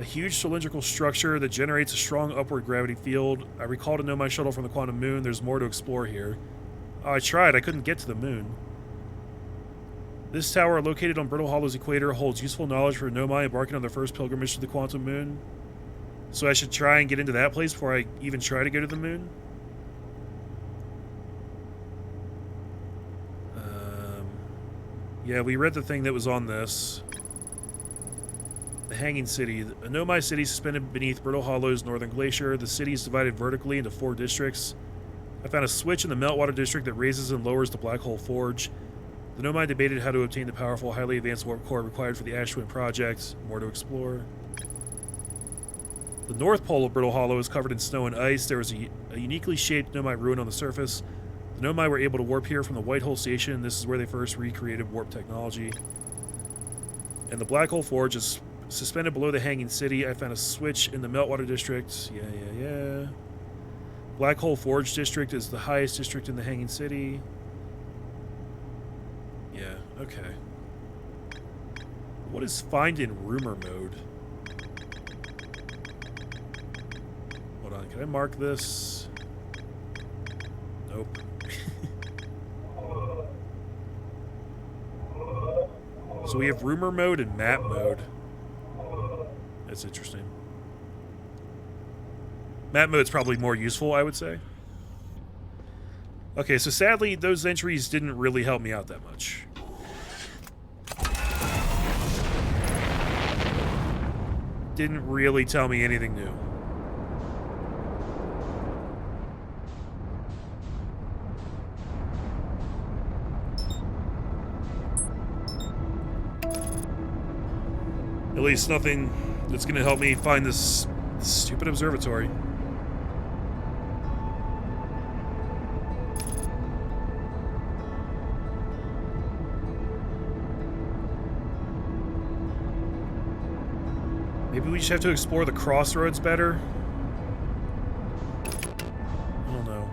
A huge cylindrical structure that generates a strong upward gravity field. I recalled a Nomai shuttle from the quantum moon. There's more to explore here. Oh, I tried. I couldn't get to the moon. This tower, located on Brittle Hollow's equator, holds useful knowledge for Nomai embarking on their first pilgrimage to the quantum moon. So I should try and get into that place before I even try to go to the moon? Yeah, we read the thing that was on this. The Hanging City. A Nomai city suspended beneath Brittle Hollow's northern glacier. The city is divided vertically into 4 districts. I found a switch in the Meltwater district that raises and lowers the Black Hole Forge. The Nomai debated how to obtain the powerful, highly advanced warp core required for the Ash Twin project. More to explore. The north pole of Brittle Hollow is covered in snow and ice. There was a uniquely shaped Nomai ruin on the surface. The Nomai were able to warp here from the White Hole Station. This is where they first recreated warp technology. And the Black Hole Forge is suspended below the Hanging City. I found a switch in the Meltwater district. Yeah. Black Hole Forge district is the highest district in the Hanging City. Yeah, okay. What is find in rumor mode? Hold on, can I mark this? Nope. So we have rumor mode and map mode. That's interesting. Map mode's probably more useful, I would say. Okay, so sadly, those entries didn't really help me out that much. Didn't really tell me anything new. At least nothing that's going to help me find this stupid observatory. Maybe we just have to explore the crossroads better? I don't know.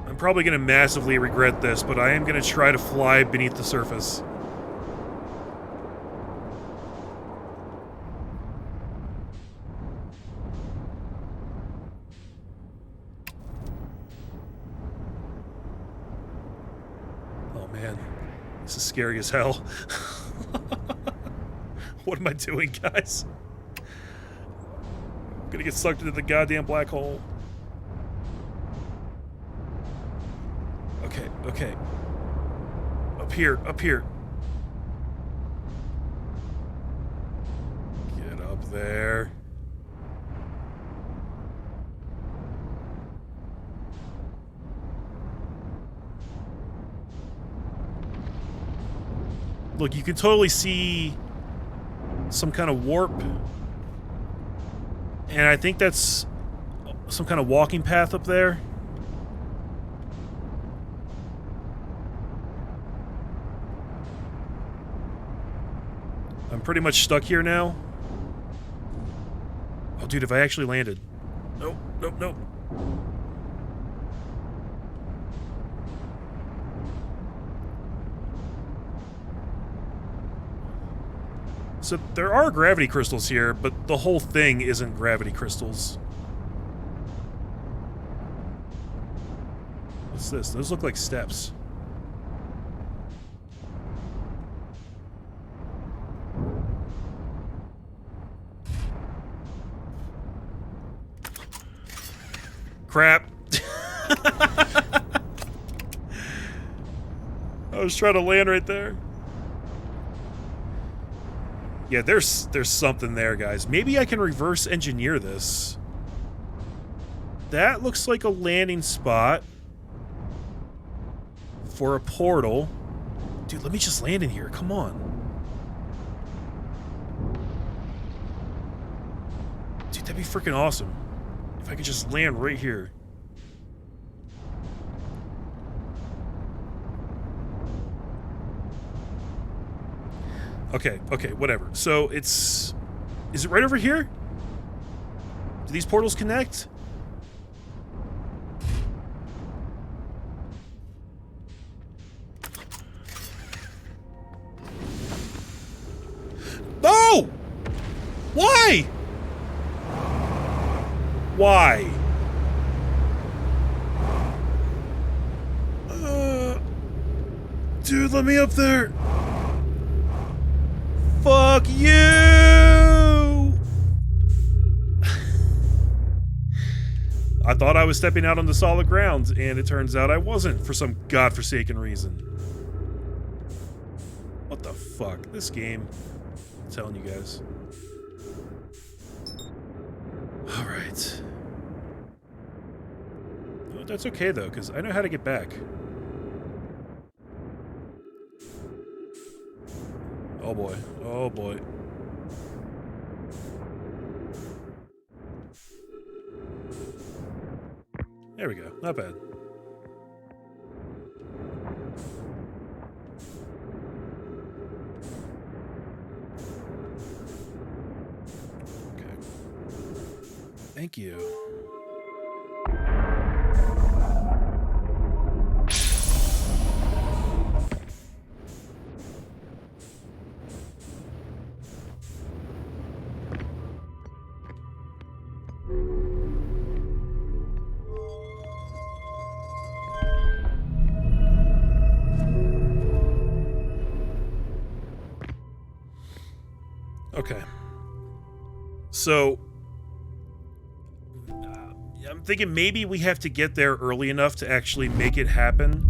I'm probably going to massively regret this, but I am going to try to fly beneath the surface. Oh man, this is scary as hell. What am I doing, guys? I'm gonna get sucked into the goddamn black hole. Okay. Up here. Get up there. Look, you can totally see some kind of warp. And I think that's some kind of walking path up there. I'm pretty much stuck here now. Oh, dude, if I actually landed. Nope. So there are gravity crystals here, but the whole thing isn't gravity crystals. What's this? Those look like steps. Crap. I was trying to land right there. Yeah, there's something there, guys. Maybe I can reverse engineer this. That looks like a landing spot for a portal. Dude, let me just land in here. Come on. Dude, that'd be freaking awesome. If I could just land right here. Okay, whatever. So it's... Is it right over here? Do these portals connect? No! Why? Why? Dude, let me up there. Fuck you! I thought I was stepping out on the solid ground, and it turns out I wasn't for some godforsaken reason. What the fuck? This game. I'm telling you guys. Alright. Well, that's okay, though, because I know how to get back. Oh boy. Oh boy. There we go. Not bad. Okay. Thank you. Okay. So, I'm thinking maybe we have to get there early enough to actually make it happen.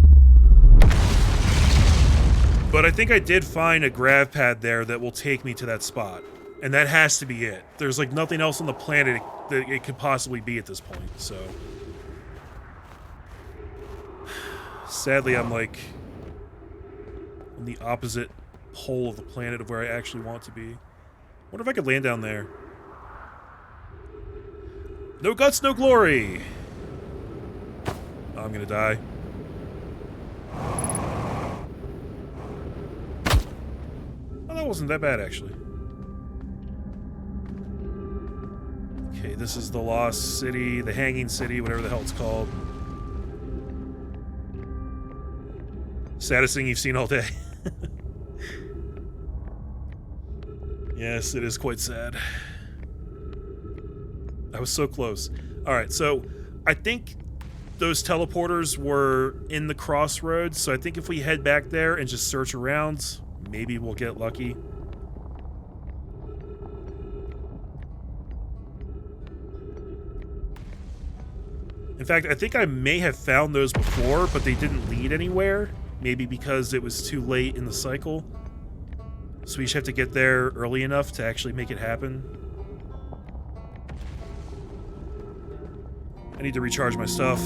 But I think I did find a grav pad there that will take me to that spot. And that has to be it. There's like nothing else on the planet that it could possibly be at this point, so... Sadly, I'm like... on the opposite pole of the planet of where I actually want to be. Wonder if I could land down there. No guts, no glory! Oh, I'm gonna die. Oh, that wasn't that bad, actually. Okay, this is the Lost City, the Hanging City, whatever the hell it's called. Saddest thing you've seen all day. Yes, it is quite sad. I was so close. Alright, so I think those teleporters were in the crossroads, so I think if we head back there and just search around, maybe we'll get lucky. In fact, I think I may have found those before, but they didn't lead anywhere. Maybe because it was too late in the cycle. So we just have to get there early enough to actually make it happen. I need to recharge my stuff.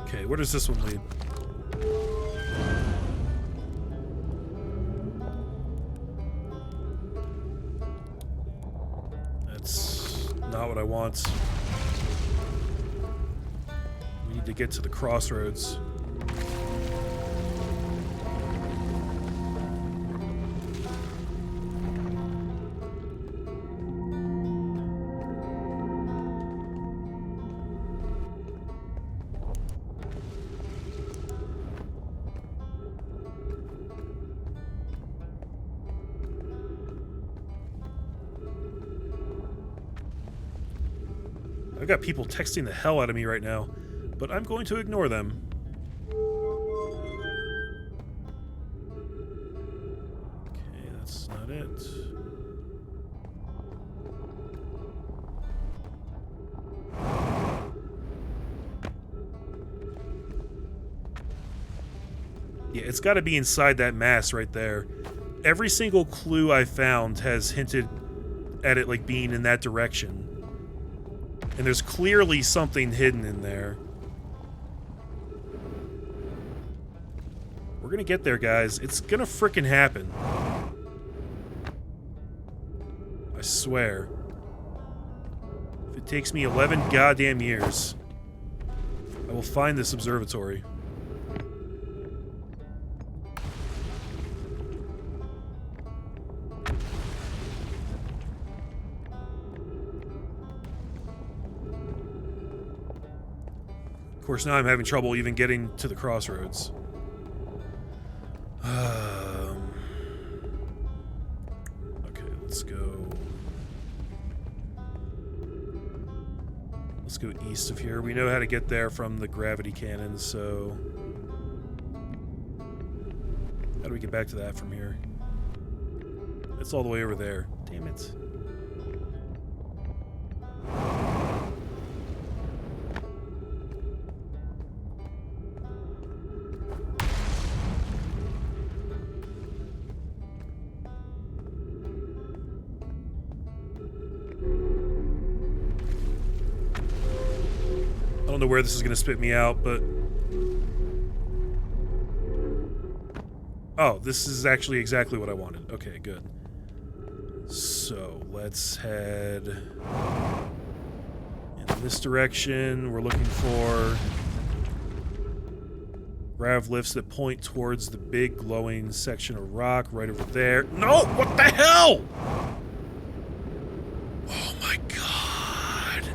Okay, where does this one lead? Not what I want. We need to get to the crossroads. I've got people texting the hell out of me right now, but I'm going to ignore them. Okay, that's not it. Yeah, it's got to be inside that mass right there. Every single clue I found has hinted at it like being in that direction. And there's clearly something hidden in there. We're gonna get there, guys. It's gonna frickin' happen. I swear. If it takes me 11 goddamn years, I will find this observatory. Of course, now I'm having trouble even getting to the crossroads. Okay, let's go. Let's go east of here. We know how to get there from the gravity cannon, so... How do we get back to that from here? It's all the way over there. Damn it. I don't know where this is going to spit me out, but... Oh, this is actually exactly what I wanted. Okay, good. So, let's head in this direction. We're looking for grav lifts that point towards the big glowing section of rock right over there. No! What the hell?! Oh my god.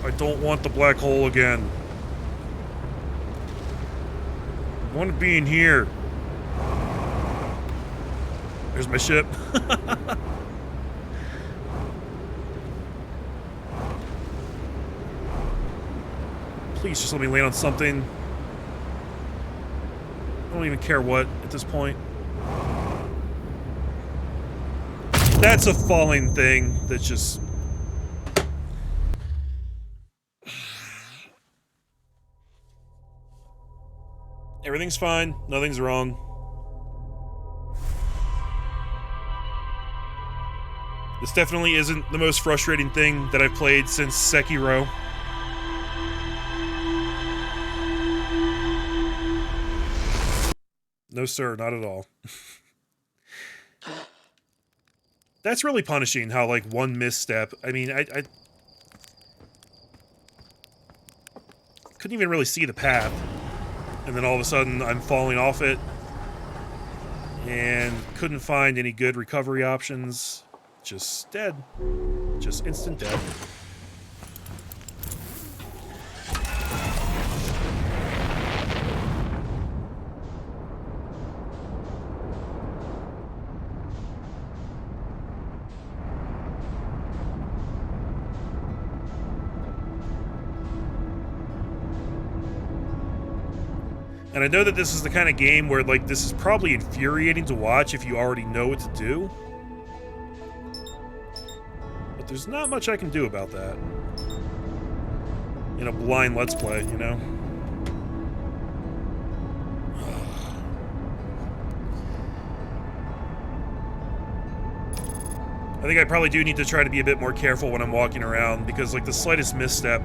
I don't want the black hole again. I want to be in here. There's my ship. Please just let me land on something. I don't even care what at this point. That's a falling thing that's just... Everything's fine. Nothing's wrong. This definitely isn't the most frustrating thing that I've played since Sekiro. No, sir, not at all. That's really punishing, how, like, one misstep... I mean, I couldn't even really see the path. And then all of a sudden, I'm falling off it. And couldn't find any good recovery options. Just dead. Just instant death. And I know that this is the kind of game where, like, this is probably infuriating to watch if you already know what to do. But there's not much I can do about that. In a blind Let's Play, you know? I think I probably do need to try to be a bit more careful when I'm walking around, because, like, the slightest misstep,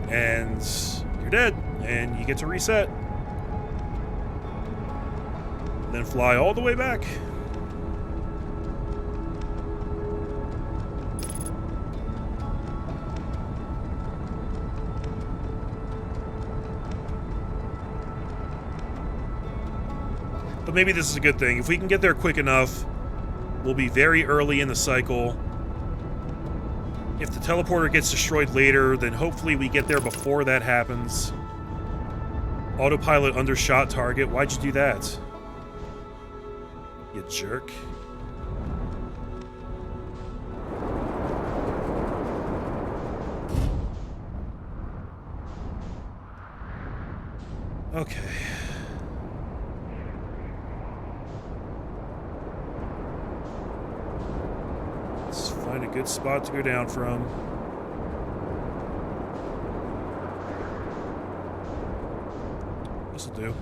and you're dead. And you get to reset. And then fly all the way back. But maybe this is a good thing. If we can get there quick enough, we'll be very early in the cycle. If the teleporter gets destroyed later, then hopefully we get there before that happens. Autopilot undershot target. Why'd you do that? You jerk. Okay. Let's find a good spot to go down from. This'll do.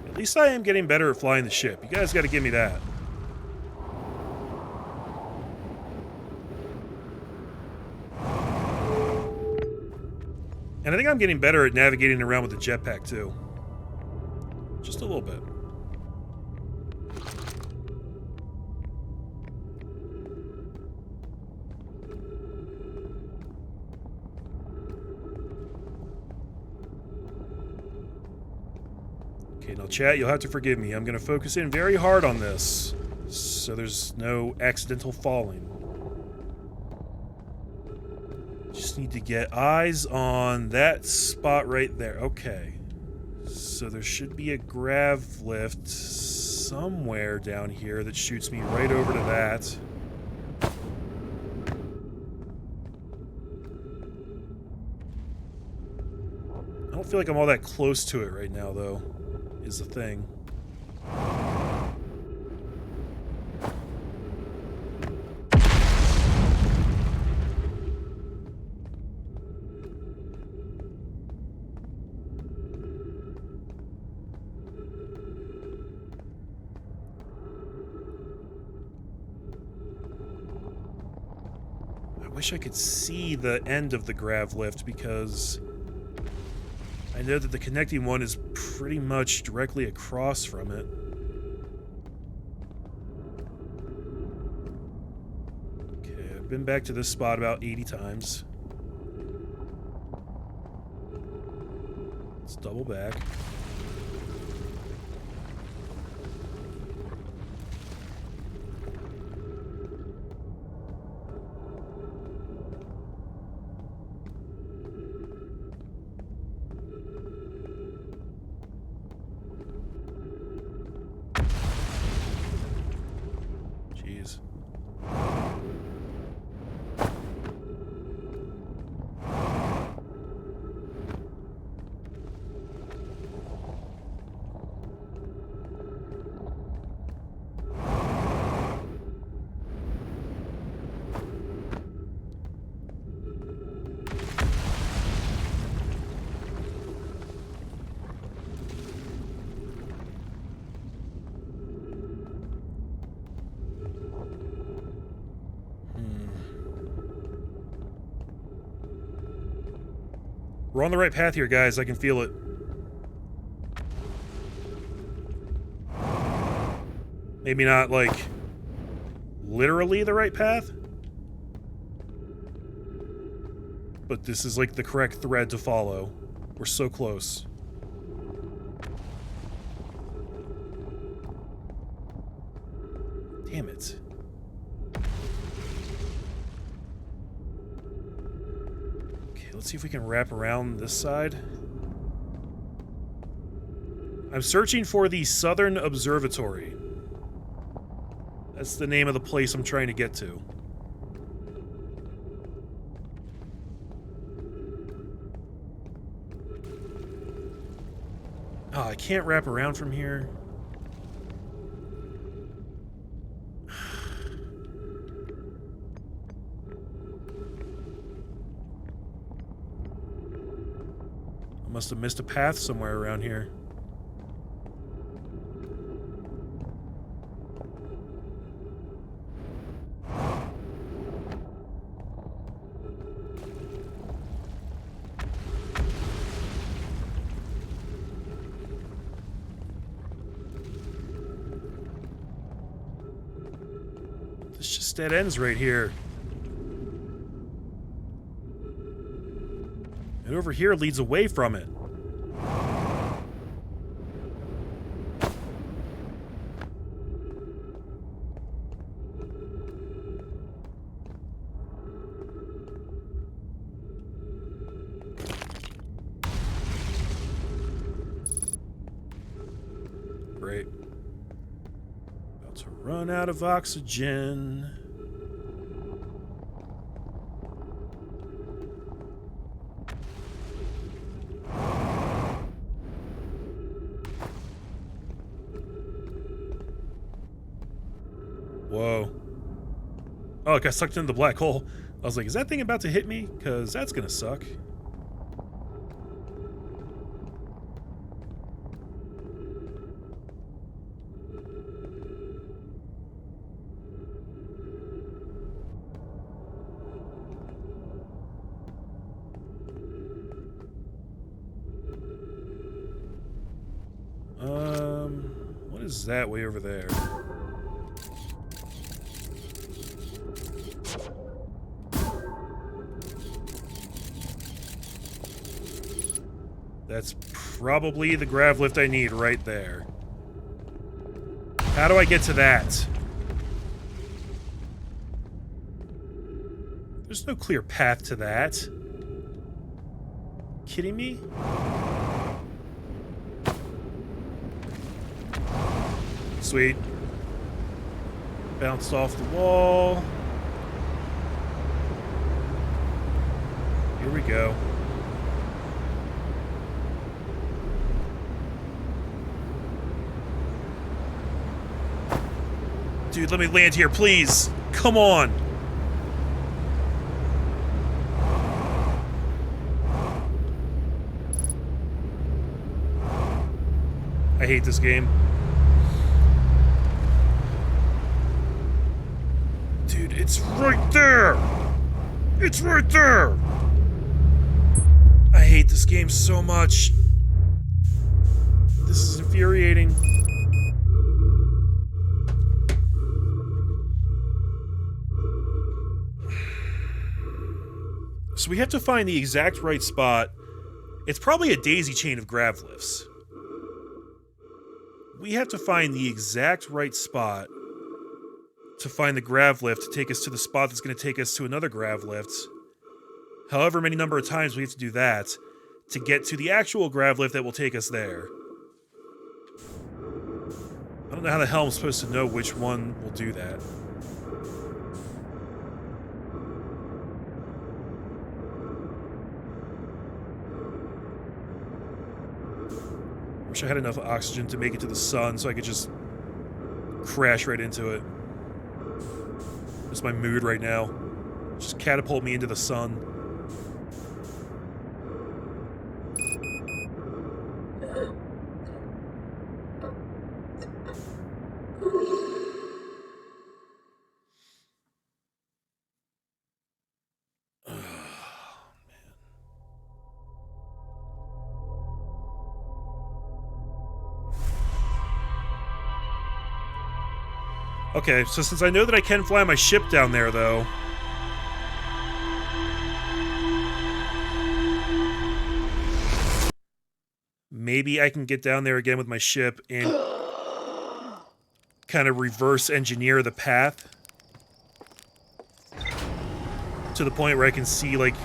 At least I am getting better at flying the ship. You guys got to give me that. And I think I'm getting better at navigating around with the jetpack, too. Just a little bit. Okay, now chat, you'll have to forgive me. I'm going to focus in very hard on this, so there's no accidental falling. Just need to get eyes on that spot right there. Okay. So there should be a grav lift somewhere down here that shoots me right over to that. I don't feel like I'm all that close to it right now, though, is the thing. I wish I could see the end of the grav lift because I know that the connecting one is pretty much directly across from it. Okay, I've been back to this spot about 80 times. Let's double back. We're on the right path here, guys. I can feel it. Maybe not, like, literally the right path. But this is, like, the correct thread to follow. We're so close. Damn it. Let's see if we can wrap around this side. I'm searching for the Southern Observatory. That's the name of the place I'm trying to get to. Oh, I can't wrap around from here. Must have missed a path somewhere around here. This just dead ends right here. And over here leads away from it. Run out of oxygen. Whoa. Oh, it got sucked into the black hole. I was like, is that thing about to hit me? Because that's gonna suck. What is that way over there? That's probably the grav lift I need right there. How do I get to that? There's no clear path to that. Kidding me? Sweet. Bounced off the wall. Here we go. Dude, let me land here, please. Come on. I hate this game. Dude, it's right there. It's right there. I hate this game so much. This is infuriating. So we have to find the exact right spot. It's probably a daisy chain of grav lifts. We have to find the exact right spot to find the grav lift to take us to the spot that's going to take us to another grav lift. However many number of times we have to do that to get to the actual grav lift that will take us there. I don't know how the hell I'm supposed to know which one will do that. Wish I had enough oxygen to make it to the sun so I could just crash right into it. That's my mood right now. Just catapult me into the sun. Okay, so since I know that I can fly my ship down there, though... maybe I can get down there again with my ship and kind of reverse engineer the path to the point where I can see, like,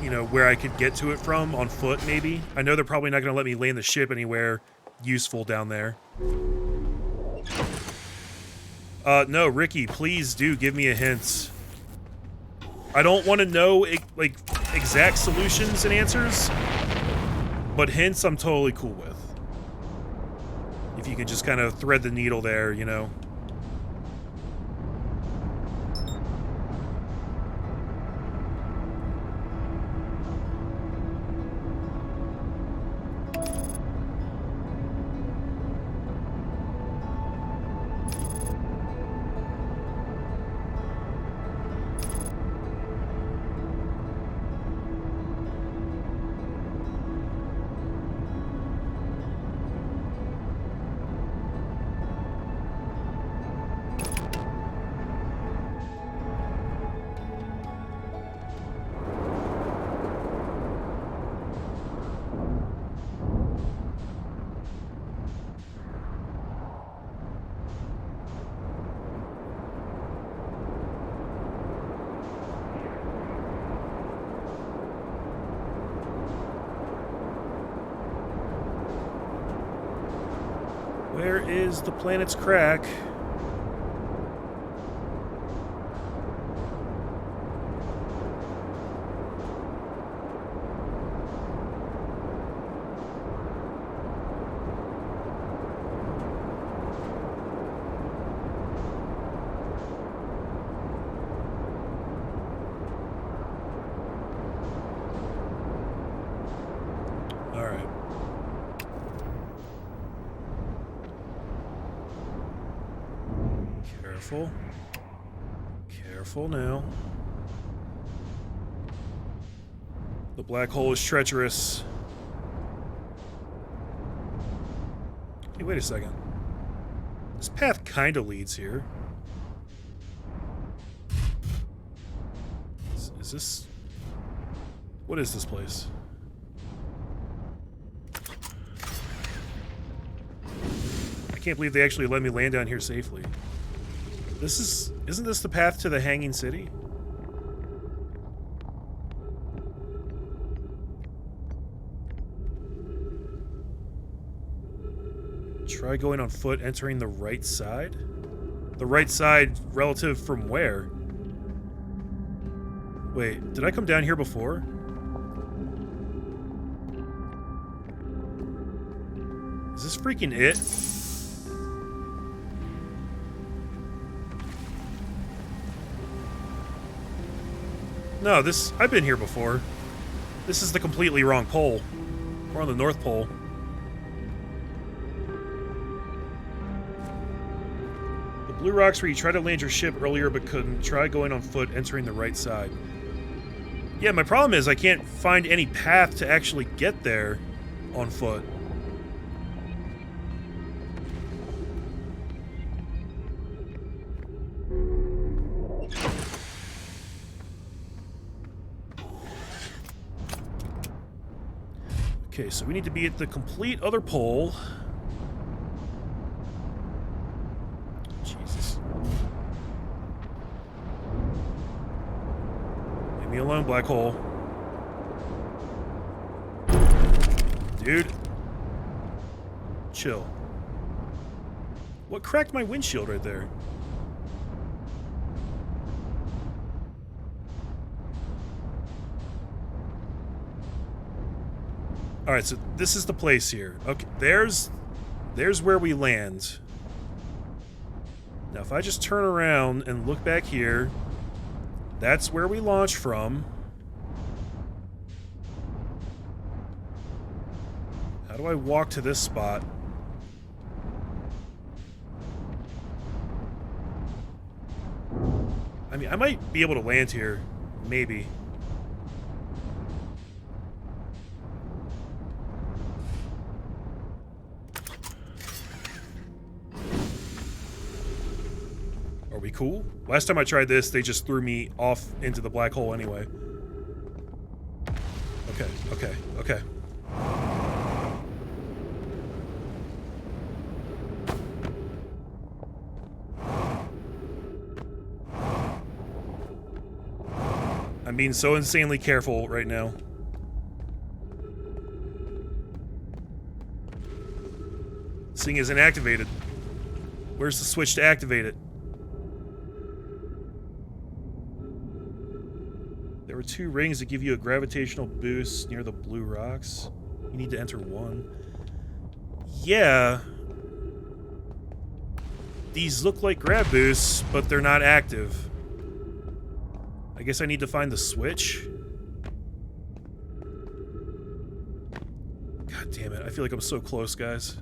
you know, where I could get to it from on foot, maybe. I know they're probably not going to let me land the ship anywhere useful down there. No, Ricky, please do give me a hint. I don't want to know, like, exact solutions and answers, but hints I'm totally cool with. If you can just kind of thread the needle there, you know. Where is the planet's crack? Careful. Careful now. The black hole is treacherous. Hey, wait a second. This path kind of leads here. Is this... What is this place? I can't believe they actually let me land down here safely. This is... Isn't this the path to the Hanging City? Try going on foot, entering the right side? The right side relative from where? Wait, did I come down here before? Is this freaking it? No, this... I've been here before. This is the completely wrong pole. We're on the North Pole. The blue rocks where you tried to land your ship earlier but couldn't. Try going on foot, entering the right side. Yeah, my problem is I can't find any path to actually get there on foot. Okay, so we need to be at the complete other pole. Jesus. Leave me alone, black hole. Dude. Chill. What cracked my windshield right there? Alright, so this is the place here. Okay, there's where we land. Now, if I just turn around and look back here, that's where we launch from. How do I walk to this spot? I mean, I might be able to land here. Maybe. Are we cool? Last time I tried this, they just threw me off into the black hole anyway. Okay, okay, okay. I'm being so insanely careful right now. This thing isn't activated. Where's the switch to activate it? There were 2 rings that give you a gravitational boost near the blue rocks. You need to enter 1. Yeah. These look like grav boosts, but they're not active. I guess I need to find the switch. God damn it. I feel like I'm so close, guys.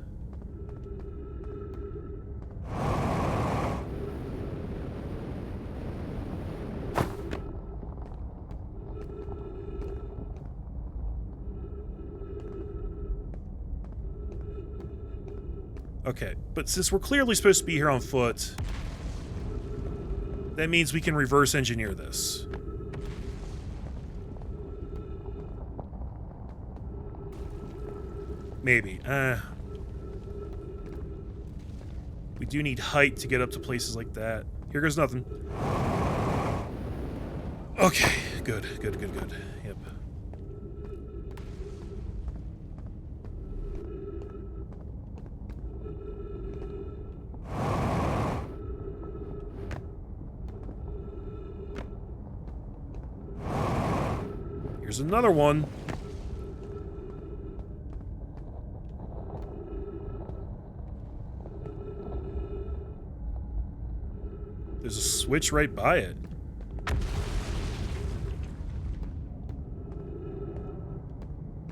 Okay, but since we're clearly supposed to be here on foot, that means we can reverse engineer this. Maybe. We do need height to get up to places like that. Here goes nothing. Okay, good, good, good, good. Yep. Here's another one. There's a switch right by it.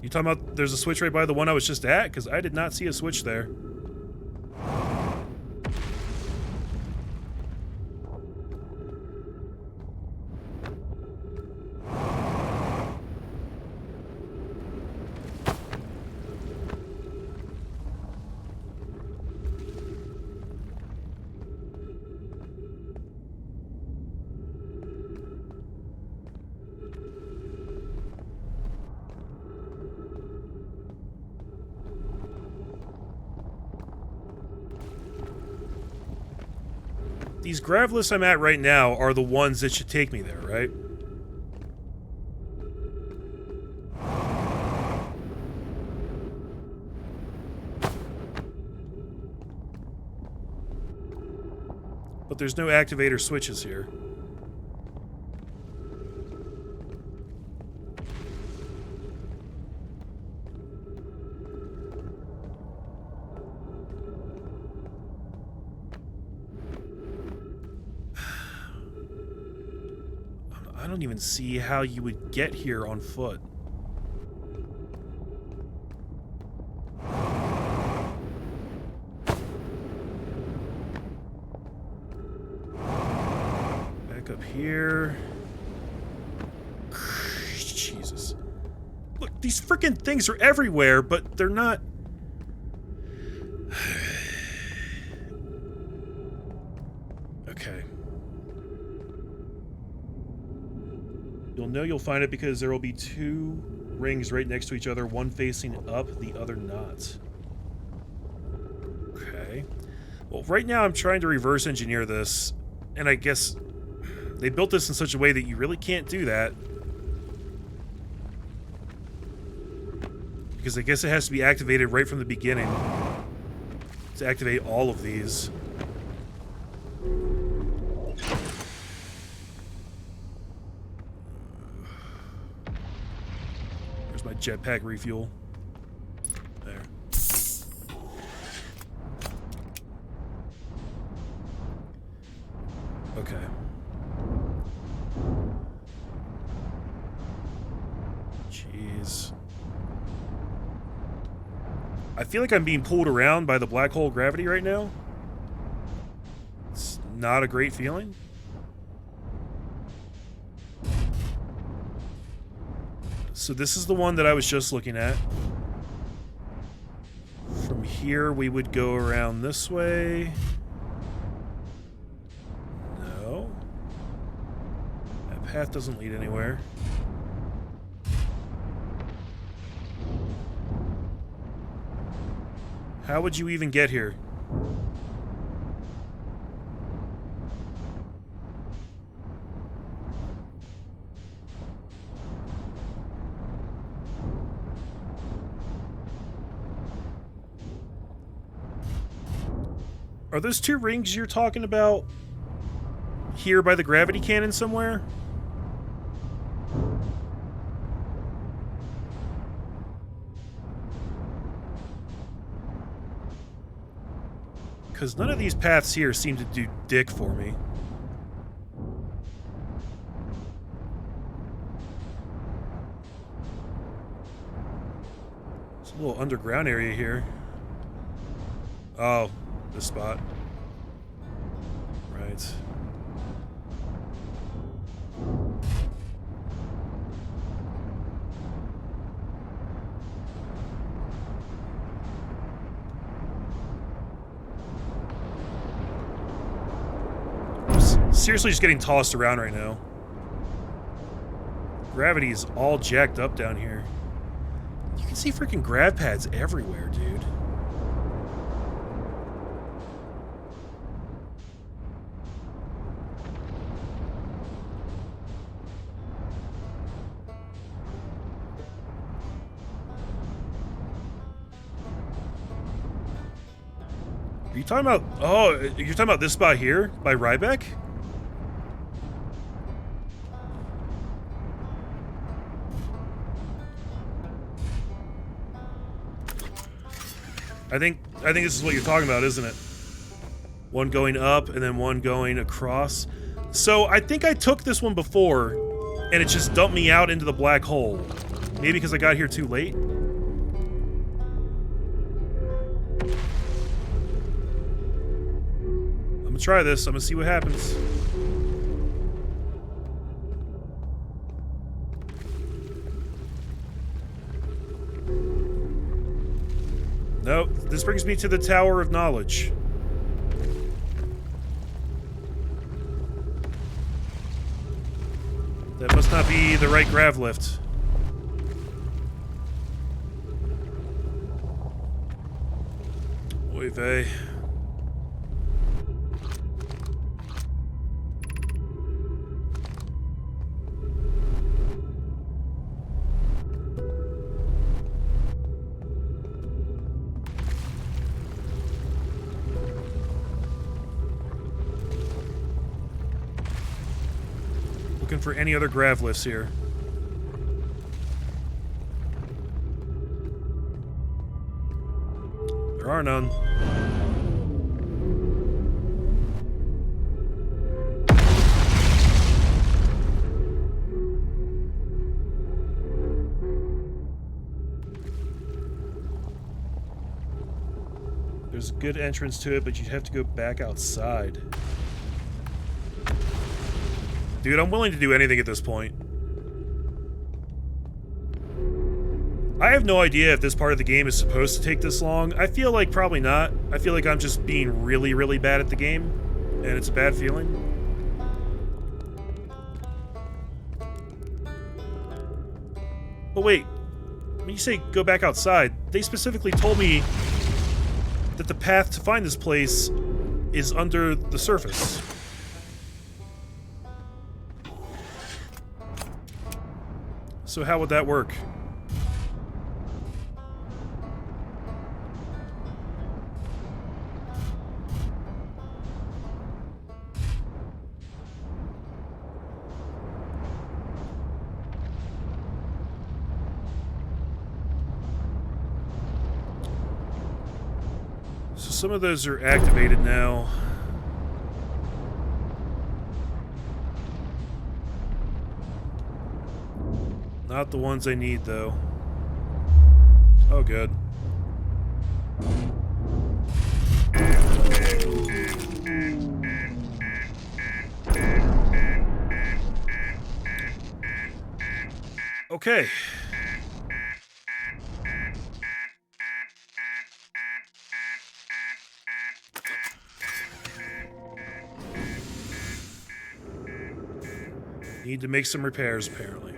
You talking about there's a switch right by the one I was just at? Because I did not see a switch there. these grav lists I'm at right now are the ones that should take me there, right? But there's no activator switches here. I don't even see how you would get here on foot. Back up here. Jesus. Look, these freaking things are everywhere, but they're not... Okay. You'll know you'll find it because there will be two rings right next to each other, one facing up, the other not. Okay. Well, right now I'm trying to reverse engineer this, and I guess they built this in such a way that you really can't do that. Because I guess it has to be activated right from the beginning to activate all of these. There's my jetpack refuel. There. Okay. Jeez. I feel like I'm being pulled around by the black hole gravity right now. It's not a great feeling. So this is the one that I was just looking at. From here, we would go around this way. No. That path doesn't lead anywhere. How would you even get here? Are those two rings you're talking about here by the gravity cannon somewhere? Because none of these paths here seem to do dick for me. There's a little underground area here. Oh, this spot. Right. Seriously just getting tossed around right now. Gravity is all jacked up down here. You can see freaking grav pads everywhere, dude. Are you talking about... Oh, you're talking about this spot here? By Ryback? I think this is what you're talking about, isn't it? One going up and then one going across. So I think I took this one before and it just dumped me out into the black hole. Maybe because I got here too late? I'm gonna try this. I'm gonna see what happens. Nope, this brings me to the Tower of Knowledge. That must not be the right grav lift. Oy vey. Looking for any other grav lifts here. There are none. There's a good entrance to it, but you'd have to go back outside. Dude, I'm willing to do anything at this point. I have no idea if this part of the game is supposed to take this long. I feel like probably not. I feel like I'm just being really, really bad at the game, and it's a bad feeling. But wait, when you say go back outside, they specifically told me that the path to find this place is under the surface. So how would that work? So some of those are activated now. Not the ones I need, though. Oh, good. Okay. Need to make some repairs, apparently.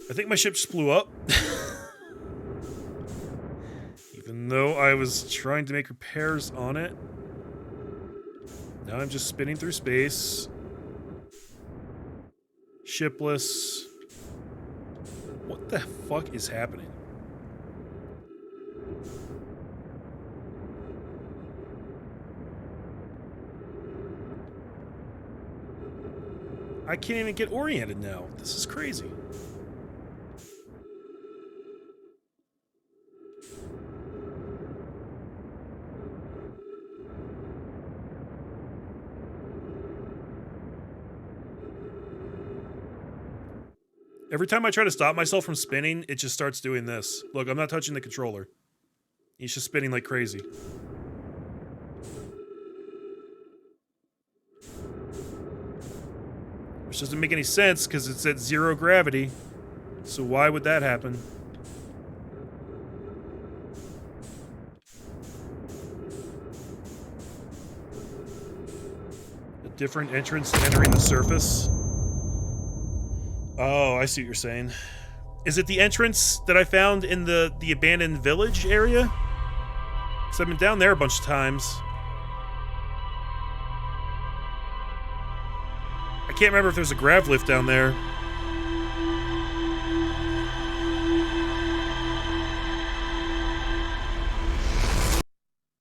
I think my ship just blew up. Even though I was trying to make repairs on it. Now I'm just spinning through space. Shipless. What the fuck is happening? I can't even get oriented now. This is crazy. Every time I try to stop myself from spinning, it just starts doing this. Look, I'm not touching the controller. He's just spinning like crazy. Which doesn't make any sense, because it's at 0 gravity. So why would that happen? A different entrance entering the surface? Oh, I see what you're saying. Is it the entrance that I found in the abandoned village area? Because I've been down there a bunch of times. I can't remember if there's a grav lift down there.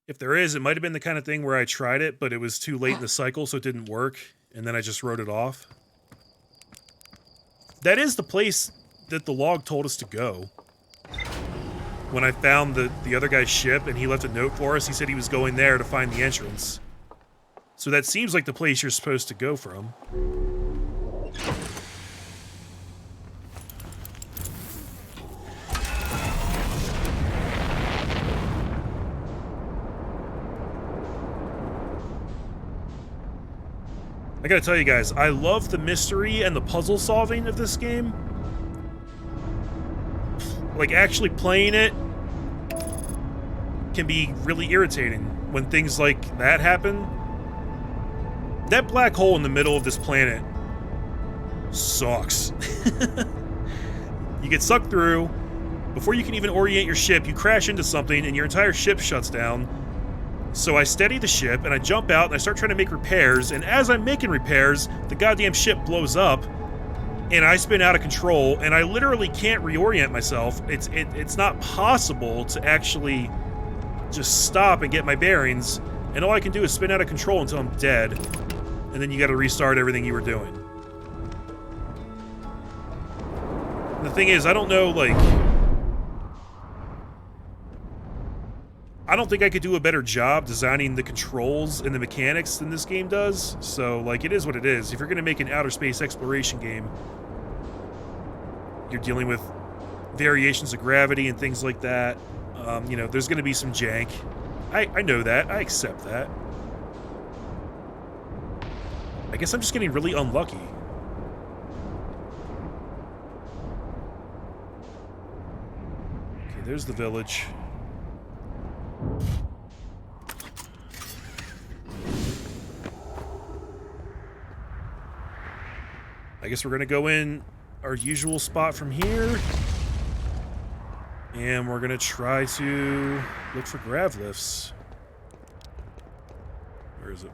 If there is, it might have been the kind of thing where I tried it, but it was too late in the cycle, so it didn't work, and then I just wrote it off. That is the place that the log told us to go. When I found the other guy's ship and he left a note for us, he said he was going there to find the entrance. So that seems like the place you're supposed to go from. I gotta tell you guys, I love the mystery and the puzzle solving of this game. Like, actually playing it can be really irritating when things like that happen. That black hole in the middle of this planet sucks. You get sucked through. Before you can even orient your ship, you crash into something and your entire ship shuts down. So I steady the ship, and I jump out, and I start trying to make repairs, and as I'm making repairs, the goddamn ship blows up, and I spin out of control, and I literally can't reorient myself. It's not possible to actually just stop and get my bearings, and all I can do is spin out of control until I'm dead, and then you gotta restart everything you were doing. And the thing is, I don't know, like... I don't think I could do a better job designing the controls and the mechanics than this game does, so, like, it is what it is. If you're gonna make an outer space exploration game, you're dealing with variations of gravity and things like that. You know, there's gonna be some jank. I know that. I accept that. I guess I'm just getting really unlucky. Okay, there's the village. I guess we're gonna go in our usual spot from here. And we're gonna try to look for grav lifts. Where is it?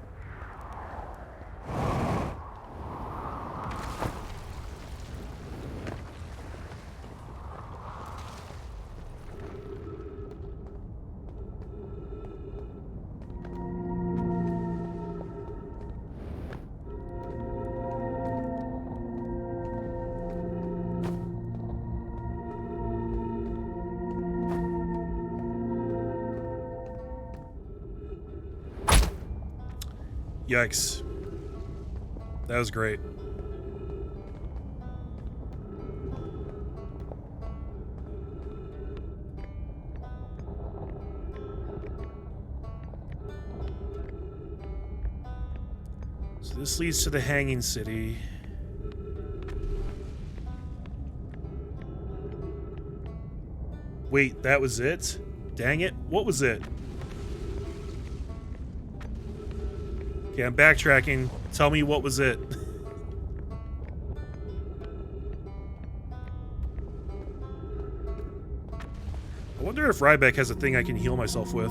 Yikes. That was great. So this leads to the Hanging City. Wait, that was it? Dang it. What was it? Okay, I'm backtracking. Tell me what was it. I wonder if Ryback has a thing I can heal myself with.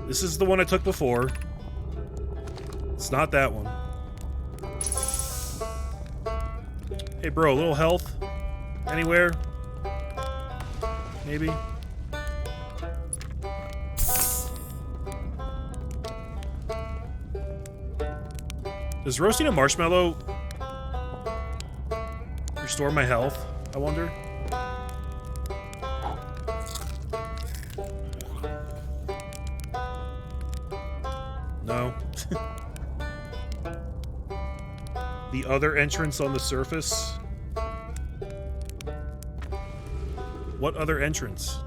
This is the one I took before. It's not that one. Hey, bro, a little health? Anywhere? Maybe? Does roasting a marshmallow restore my health, I wonder? No. The other entrance on the surface? What other entrance?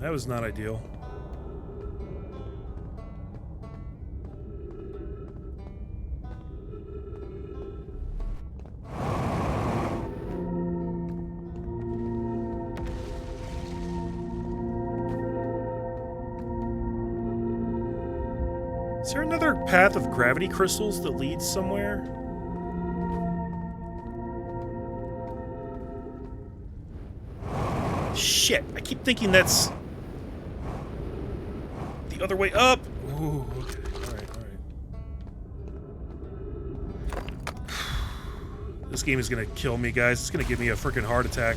That was not ideal. Is there another path of gravity crystals that leads somewhere? Shit, I keep thinking that's the other way up. Ooh, okay. Alright, alright. This game is gonna kill me, guys. It's gonna give me a freaking heart attack.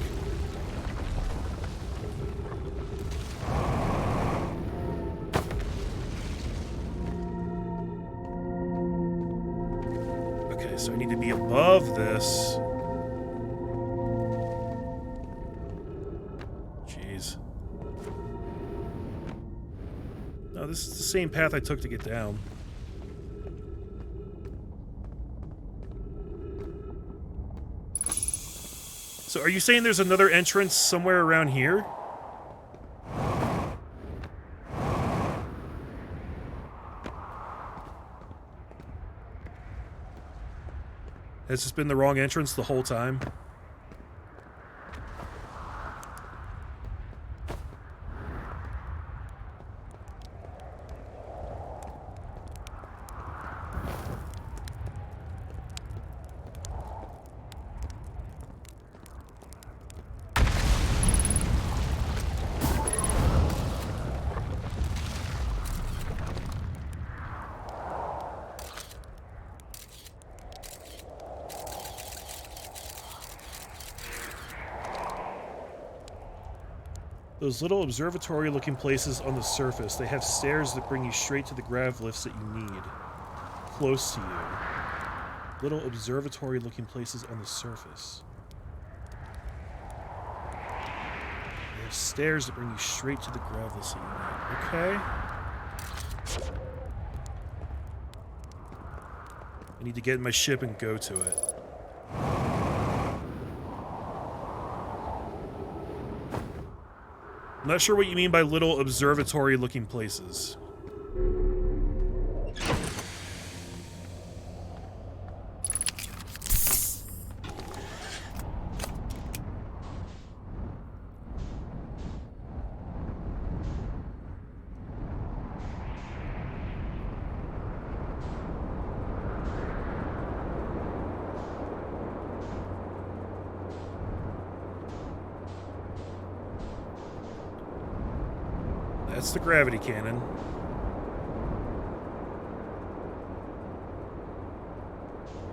Okay, so I need to be above this. Jeez. No, this is the same path I took to get down. So are you saying there's another entrance somewhere around here? Has this been the wrong entrance the whole time? Those little observatory-looking places on the surface, they have stairs that bring you straight to the grav lifts that you need. Close to you. Little observatory-looking places on the surface. They have stairs that bring you straight to the grav lifts that you need. Okay. I need to get in my ship and go to it. I'm not sure what you mean by little observatory-looking places. That's the gravity cannon.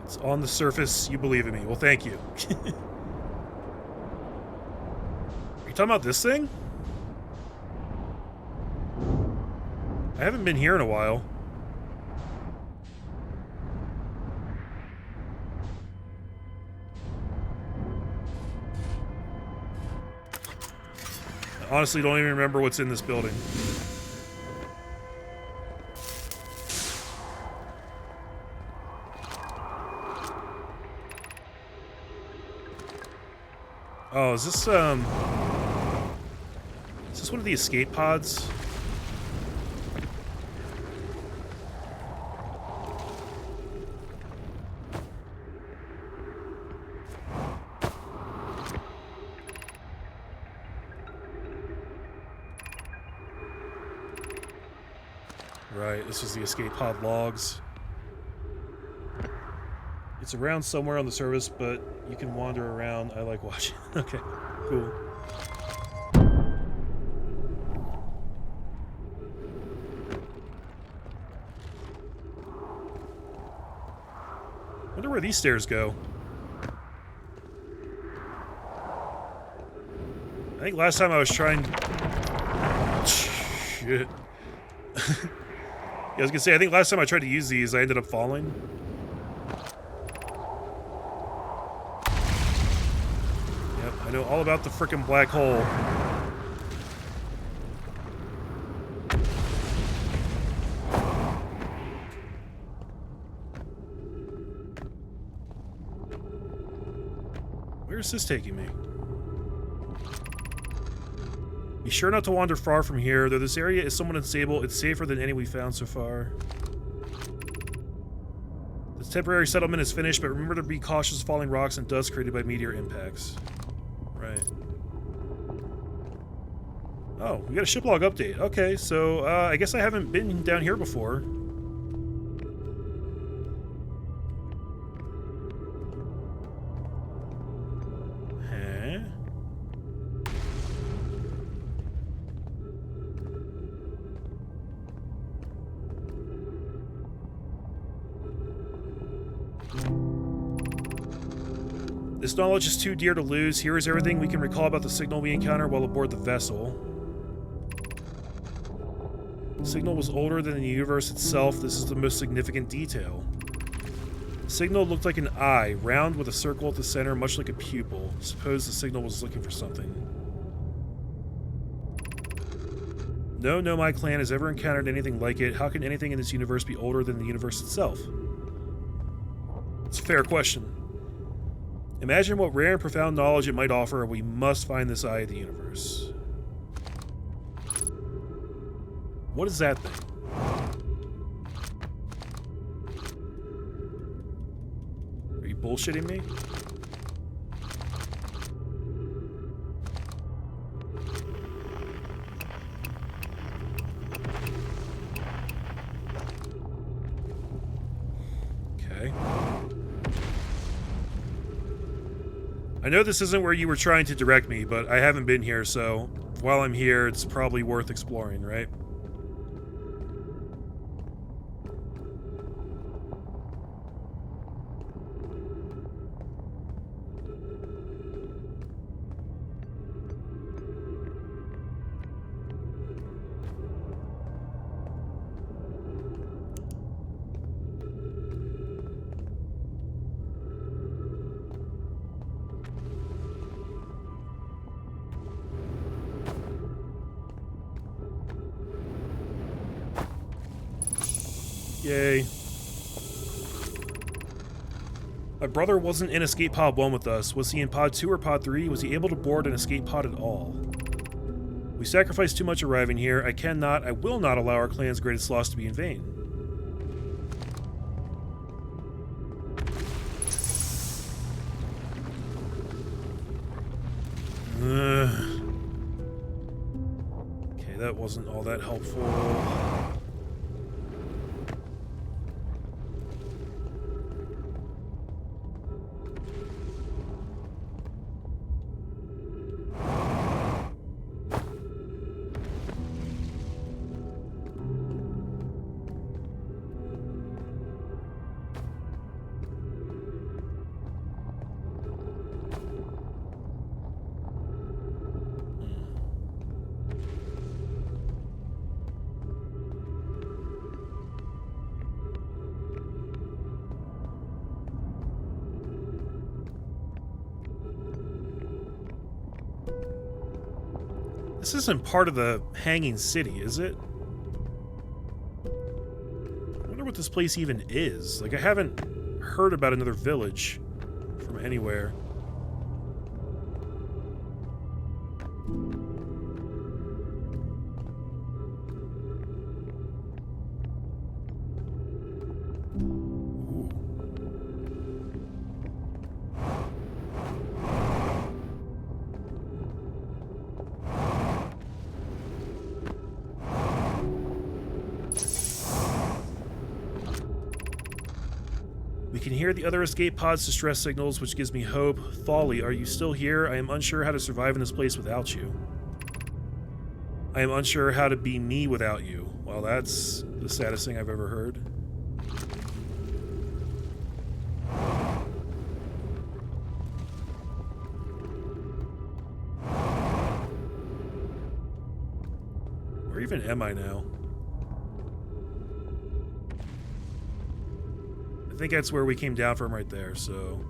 It's on the surface. You believe in me. Well, thank you. Are you talking about this thing? I haven't been here in a while. I honestly don't even remember what's in this building. Oh, is this one of the escape pods? Right, this is the escape pod logs. It's around somewhere on the surface, but you can wander around. I like watching. Okay, cool. Wonder where these stairs go. I think last time I was trying... Shit. Yeah, I was gonna say, I think last time I tried to use these, I ended up falling. Yep, I know all about the frickin' black hole. Where's this taking me? Be sure not to wander far from here. Though this area is somewhat unstable, it's safer than any we found so far. This temporary settlement is finished, but remember to be cautious of falling rocks and dust created by meteor impacts. Right. Oh, we got a ship log update. Okay, so I guess I haven't been down here before. This knowledge is too dear to lose. Here is everything we can recall about the signal we encountered while aboard the vessel. The signal was older than the universe itself. This is the most significant detail. The signal looked like an eye, round with a circle at the center, much like a pupil. Suppose the signal was looking for something. No Nomai clan has ever encountered anything like it. How can anything in this universe be older than the universe itself? It's a fair question. Imagine what rare and profound knowledge it might offer, and we must find this eye of the universe. What is that thing? Are you bullshitting me? Okay. I know this isn't where you were trying to direct me, but I haven't been here, so while I'm here, it's probably worth exploring, right? Yay. My brother wasn't in escape pod 1 with us. Was he in pod 2 or pod 3? Was he able to board an escape pod at all? We sacrificed too much arriving here. I will not allow our clan's greatest loss to be in vain. Okay, that wasn't all that helpful. This isn't part of the Hanging City, is it? I wonder what this place even is. Like, I haven't heard about another village from anywhere. We can hear the other escape pod's distress signals, which gives me hope. Folly, are you still here? I am unsure how to survive in this place without you. I am unsure how to be me without you. Well, that's the saddest thing I've ever heard. Where even am I now? I think that's where we came down from right there, so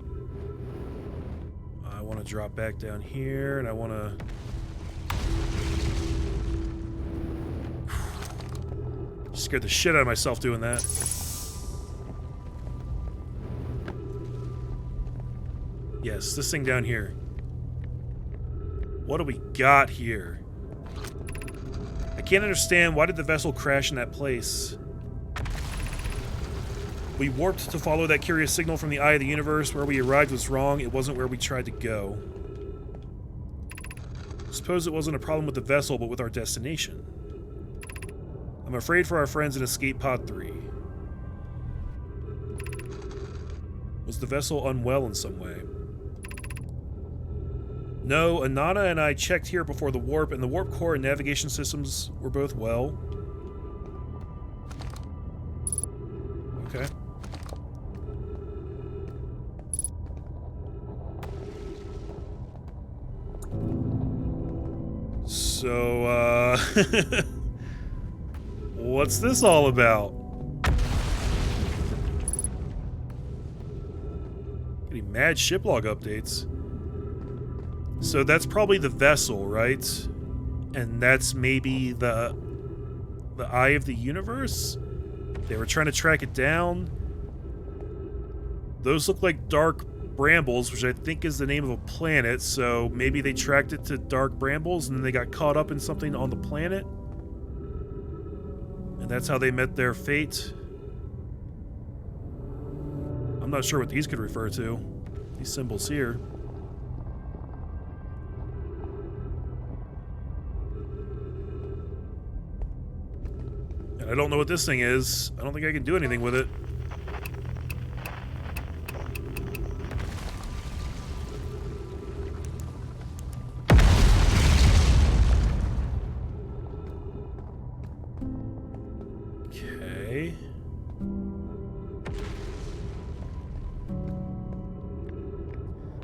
I want to drop back down here, and I want to scared the shit out of myself doing that. Yes, this thing down here. What do we got here? I can't understand, why did the vessel crash in that place? We warped to follow that curious signal from the eye of the universe. Where we arrived was wrong. It wasn't where we tried to go. Suppose it wasn't a problem with the vessel, but with our destination. I'm afraid for our friends in Escape Pod 3. Was the vessel unwell in some way? No, Anana and I checked here before the warp, and the warp core and navigation systems were both well. Okay. So, what's this all about? Getting mad shiplog updates. So that's probably the vessel, right? And that's maybe the eye of the universe? They were trying to track it down. Those look like dark brambles, which I think is the name of a planet, so maybe they tracked it to dark brambles and then they got caught up in something on the planet. And that's how they met their fate. I'm not sure what these could refer to. These symbols here. And I don't know what this thing is. I don't think I can do anything with it. Okay.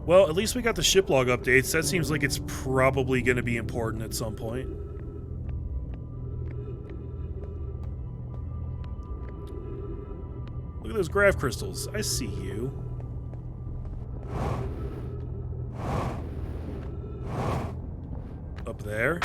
Well, at least we got the shiplog updates. That seems like it's probably going to be important at some point. Look at those grav crystals. I see you. Up there.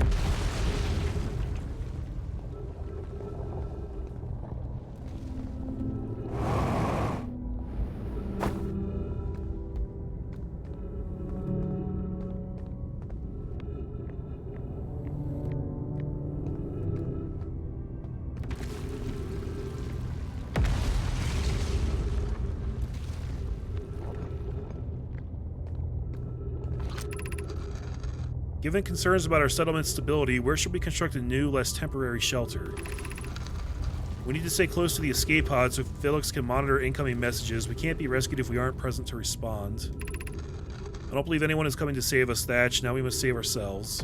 Given concerns about our settlement's stability, where should we construct a new, less temporary shelter? We need to stay close to the escape pod so Felix can monitor incoming messages. We can't be rescued if we aren't present to respond. I don't believe anyone is coming to save us, Thatch. Now we must save ourselves.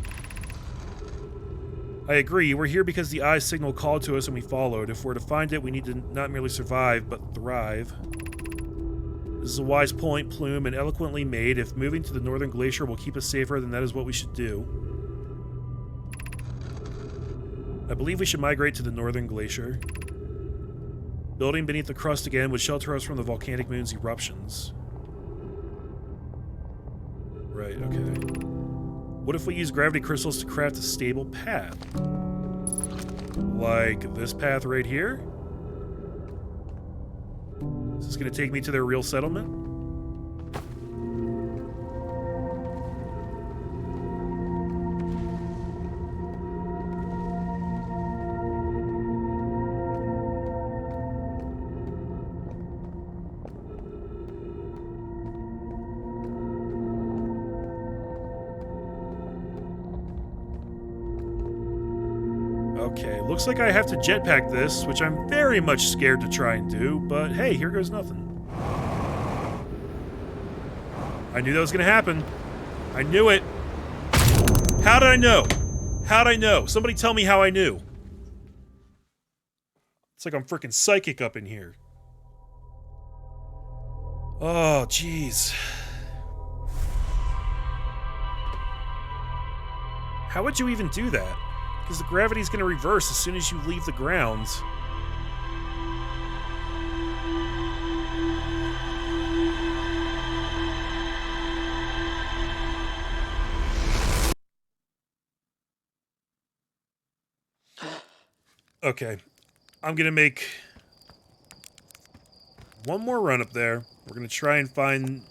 I agree. We're here because the Eye's signal called to us and we followed. If we're to find it, we need to not merely survive, but thrive. This is a wise point, Plume, and eloquently made. If moving to the northern glacier will keep us safer, then that is what we should do. I believe we should migrate to the northern glacier. Building beneath the crust again would shelter us from the volcanic moon's eruptions. Right, okay. What if we use gravity crystals to craft a stable path? Like this path right here? Is this going to take me to their real settlement? Okay, looks like I have to jetpack this, which I'm very much scared to try and do, but hey, here goes nothing. I knew that was gonna happen. I knew it. How did I know? How did I know? Somebody tell me how I knew. It's like I'm freaking psychic up in here. Oh, jeez. How would you even do that? Because the gravity's going to reverse as soon as you leave the grounds. Okay. I'm going to make one more run up there. We're going to try and find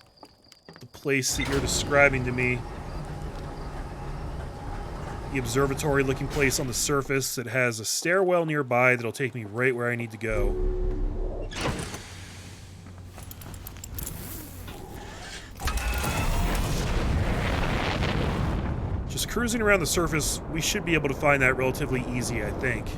the place that you're describing to me. The observatory looking place on the surface that has a stairwell nearby that'll take me right where I need to go. Just cruising around the surface, we should be able to find that relatively easy, I think.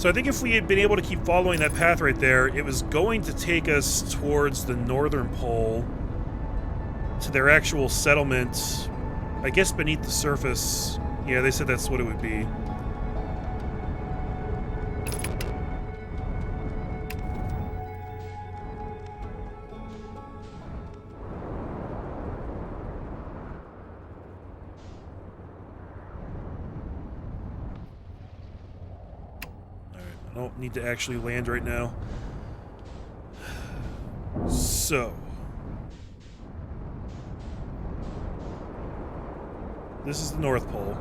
So I think if we had been able to keep following that path right there, it was going to take us towards the northern pole to their actual settlement, I guess beneath the surface. Yeah, they said that's what it would be. I don't need to actually land right now. So. This is the North Pole.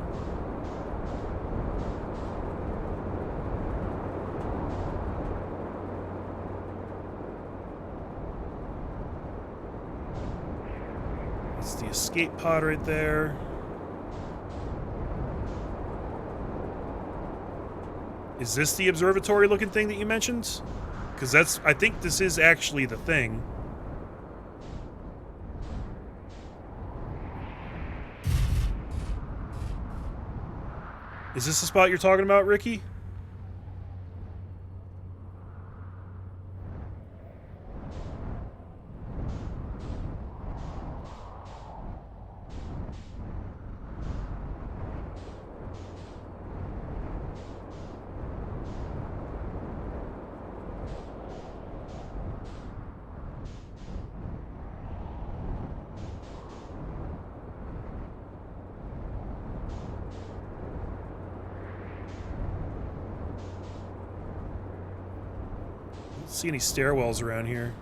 That's the escape pod right there. Is this the observatory looking thing that you mentioned? Because that's, I think this is actually the thing. Is this the spot you're talking about, Ricky? See any stairwells around here?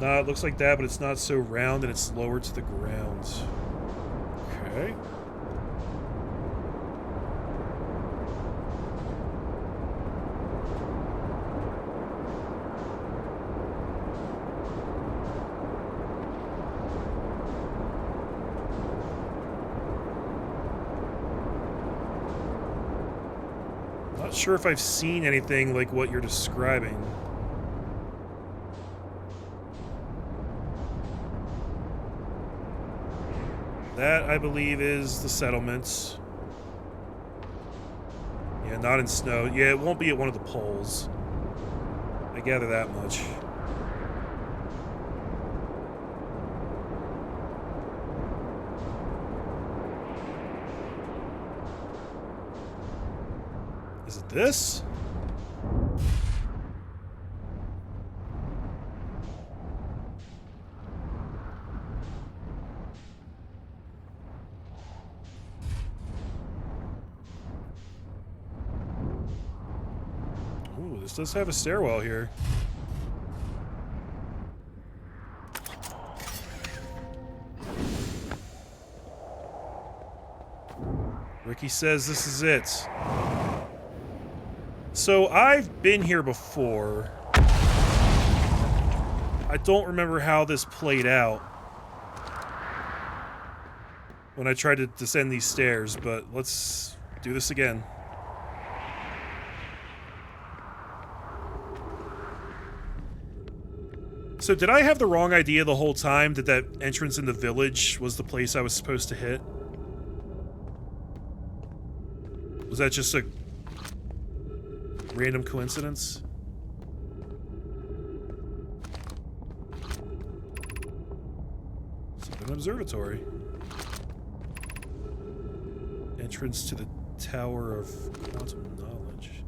Nah, it looks like that, but it's not so round and it's lower to the ground. Okay. Not sure if I've seen anything like what you're describing. That, I believe, is the settlements. Yeah, not in snow. Yeah, it won't be at one of the poles. I gather that much. Is it this? This does have a stairwell here. Ricky says this is it. So I've been here before. I don't remember how this played out when I tried to descend these stairs, but let's do this again. So did I have the wrong idea the whole time that that entrance in the village was the place I was supposed to hit? Was that just a random coincidence? It's an observatory. Entrance to the Tower of Quantum Knowledge.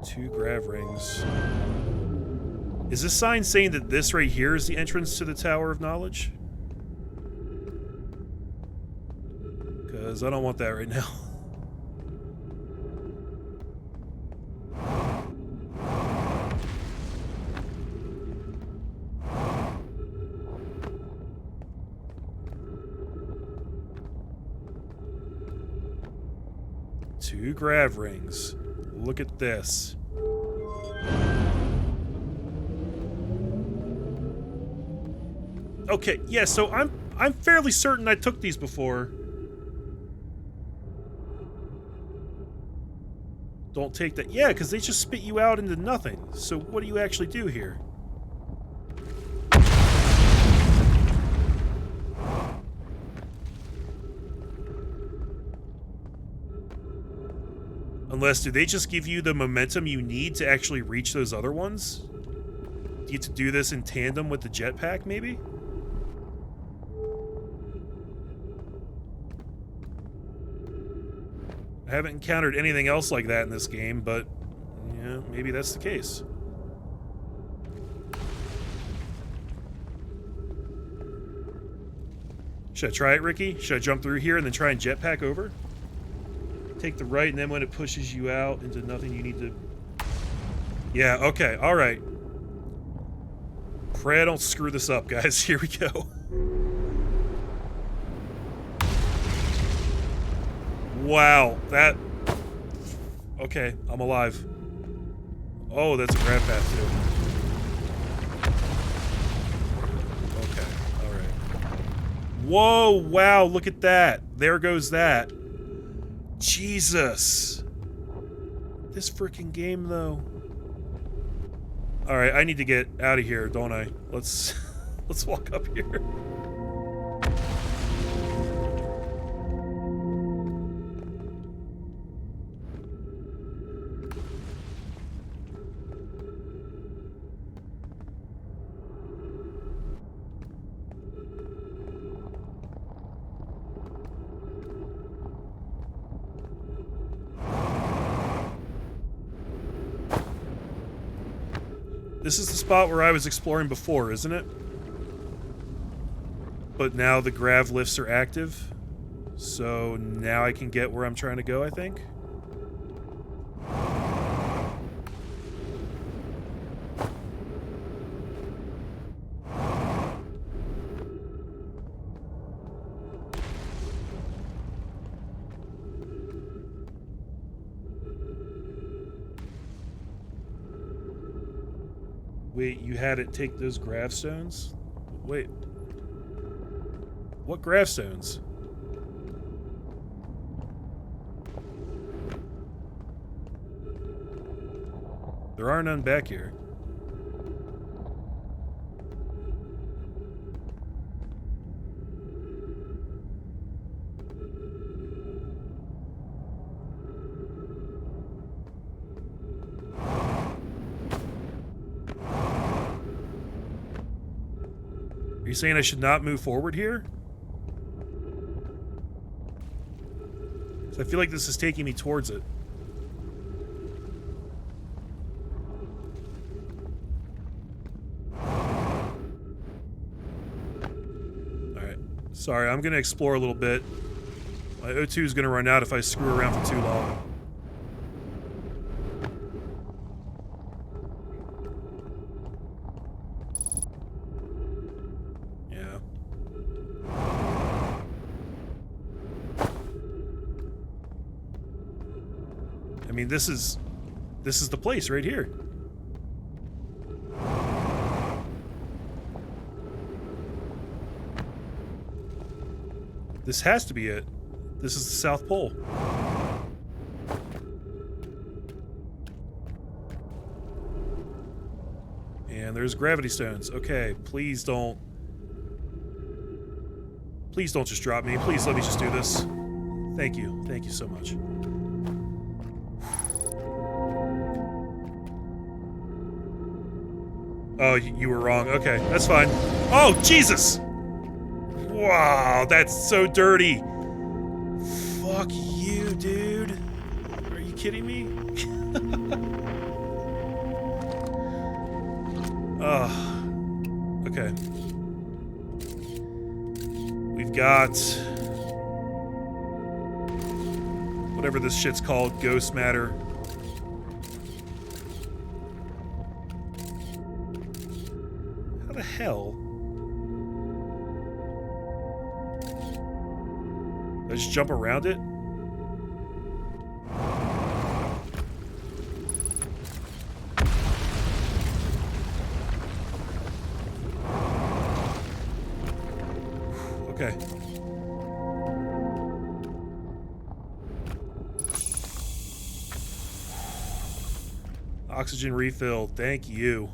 2 grav rings. Is this sign saying that this right here is the entrance to the Tower of Knowledge? Because I don't want that right now. Two grav rings. Look at this. Okay, yeah, so I'm fairly certain I took these before. Don't take that. Yeah, because they just spit you out into nothing. So what do you actually do here? Unless, do they just give you the momentum you need to actually reach those other ones? Do you have to do this in tandem with the jetpack, maybe? I haven't encountered anything else like that in this game, but yeah, maybe that's the case. Should I try it, Ricky? Should I jump through here and then try and jetpack over? Take the right, and then when it pushes you out into nothing, you need to... Yeah, okay, alright. Pray I don't screw this up, guys. Here we go. Wow, that... Okay, I'm alive. Oh, that's a grab path, too. Okay, alright. Whoa, wow, look at that. There goes that. Jesus. This freaking game, though. Alright, I need to get out of here, don't I? Let's walk up here. This is the spot where I was exploring before, isn't it? But now the grav lifts are active. So now I can get where I'm trying to go, I think. Wait, you had it take those gravestones? Wait. What gravestones? There are none back here. Are you saying I should not move forward here? I feel like this is taking me towards it. Alright. Sorry, I'm going to explore a little bit. My O2 is going to run out if I screw around for too long. I mean, this is the place right here. This has to be it. This is the South Pole. And there's gravity stones. Okay, please don't just drop me. Please let me just do this. Thank you. Thank you so much. Oh, you were wrong. Okay, that's fine. Oh, Jesus! Wow, that's so dirty. Fuck you, dude. Are you kidding me? Okay. We've got... whatever this shit's called, ghost matter. How the hell? Did I just jump around it? Oxygen refill. Thank you.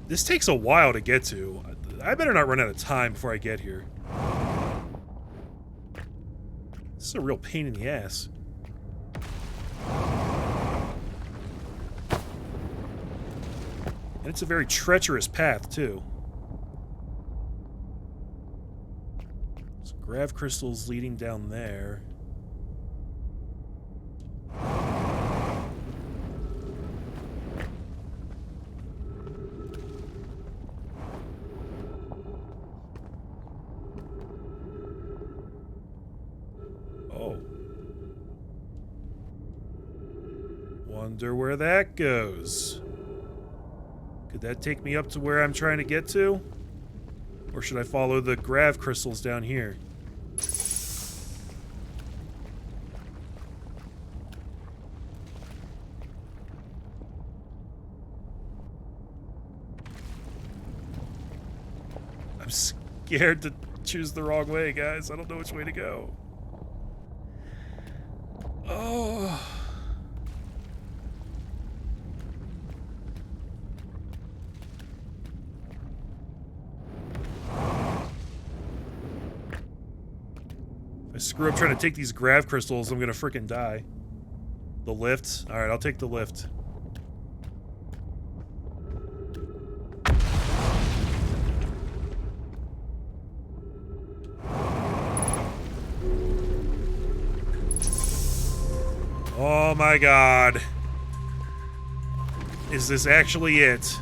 This takes a while to get to. I better not run out of time before I get here. This is a real pain in the ass. And it's a very treacherous path, too. Some grav crystals leading down there. Oh. Wonder where that goes. Could that take me up to where I'm trying to get to? Or should I follow the grav crystals down here? I'm scared to choose the wrong way, guys. I don't know which way to go. Oh... I screw up trying to take these grav crystals, I'm gonna frickin' die. The lift? Alright, I'll take the lift. Oh my god. Is this actually it?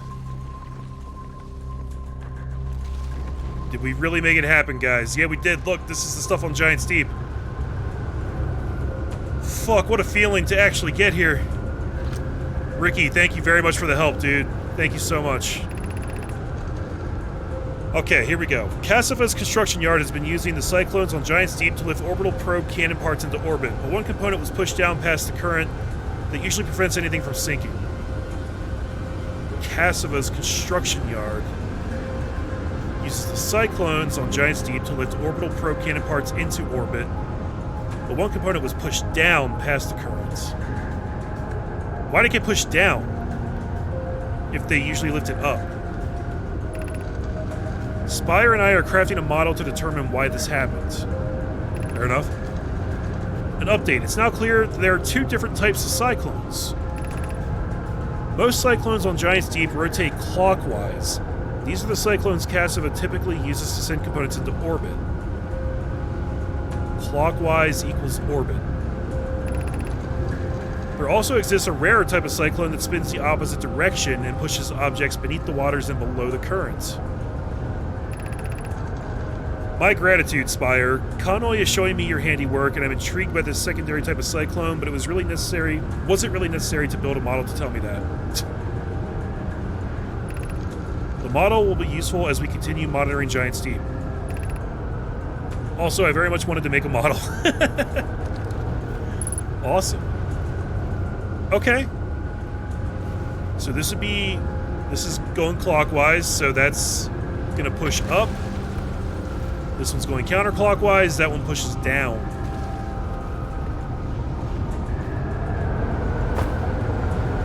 Did we really make it happen, guys? Yeah, we did. Look, this is the stuff on Giant's Deep. Fuck, what a feeling to actually get here. Ricky, thank you very much for the help, dude. Thank you so much. Okay, here we go. Cassiva's construction yard has been using the cyclones on Giant's Deep to lift orbital probe cannon parts into orbit, but one component was pushed down past the current that usually prevents anything from sinking. Cassiva's construction yard uses the cyclones on Giant's Deep to lift orbital probe cannon parts into orbit, but one component was pushed down past the currents. Why did it get pushed down if they usually lift it up? Spire and I are crafting a model to determine why this happens. Fair enough. An update. It's now clear that there are two different types of cyclones. Most cyclones on Giant's Deep rotate clockwise. These are the cyclones Cassiva typically uses to send components into orbit. Clockwise equals orbit. There also exists a rarer type of cyclone that spins the opposite direction and pushes objects beneath the waters and below the currents. My gratitude, Spire. Connoy is showing me your handiwork, and I'm intrigued by this secondary type of cyclone, but wasn't really necessary to build a model to tell me that. The model will be useful as we continue monitoring Giant's Deep. Also, I very much wanted to make a model. Awesome. Okay. So this is going clockwise, so that's gonna push up. This one's going counterclockwise, that one pushes down.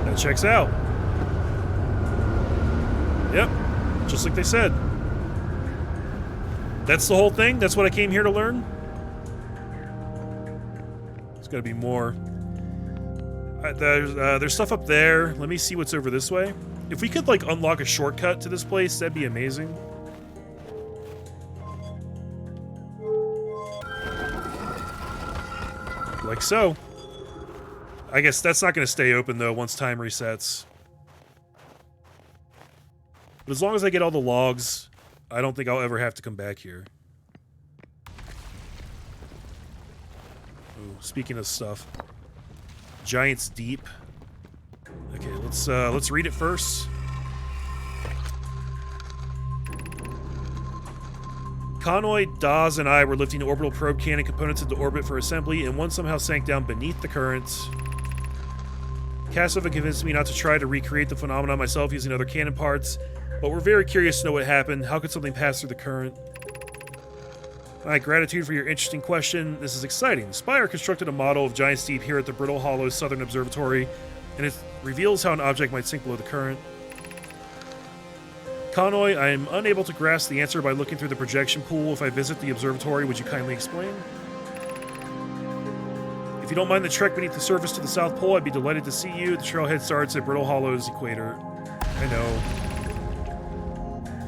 That checks out. Yep, just like they said. That's the whole thing? That's what I came here to learn? There's gotta be more. There's stuff up there. Let me see what's over this way. If we could, like, unlock a shortcut to this place, that'd be amazing. Like so. I guess that's not going to stay open, though, once time resets. But as long as I get all the logs, I don't think I'll ever have to come back here. Ooh, speaking of stuff. Giant's Deep. Okay, let's read it first. Connoy, Dawes, and I were lifting orbital probe cannon components into orbit for assembly, and one somehow sank down beneath the currents. Cassiva convinced me not to try to recreate the phenomenon myself using other cannon parts, but we're very curious to know what happened. How could something pass through the current? My gratitude for your interesting question. This is exciting. Spire constructed a model of Giant Steep here at the Brittle Hollow Southern Observatory, and it reveals how an object might sink below the current. Connoy, I am unable to grasp the answer by looking through the projection pool. If I visit the observatory, would you kindly explain? If you don't mind the trek beneath the surface to the South Pole, I'd be delighted to see you. The trailhead starts at Brittle Hollow's equator. I know.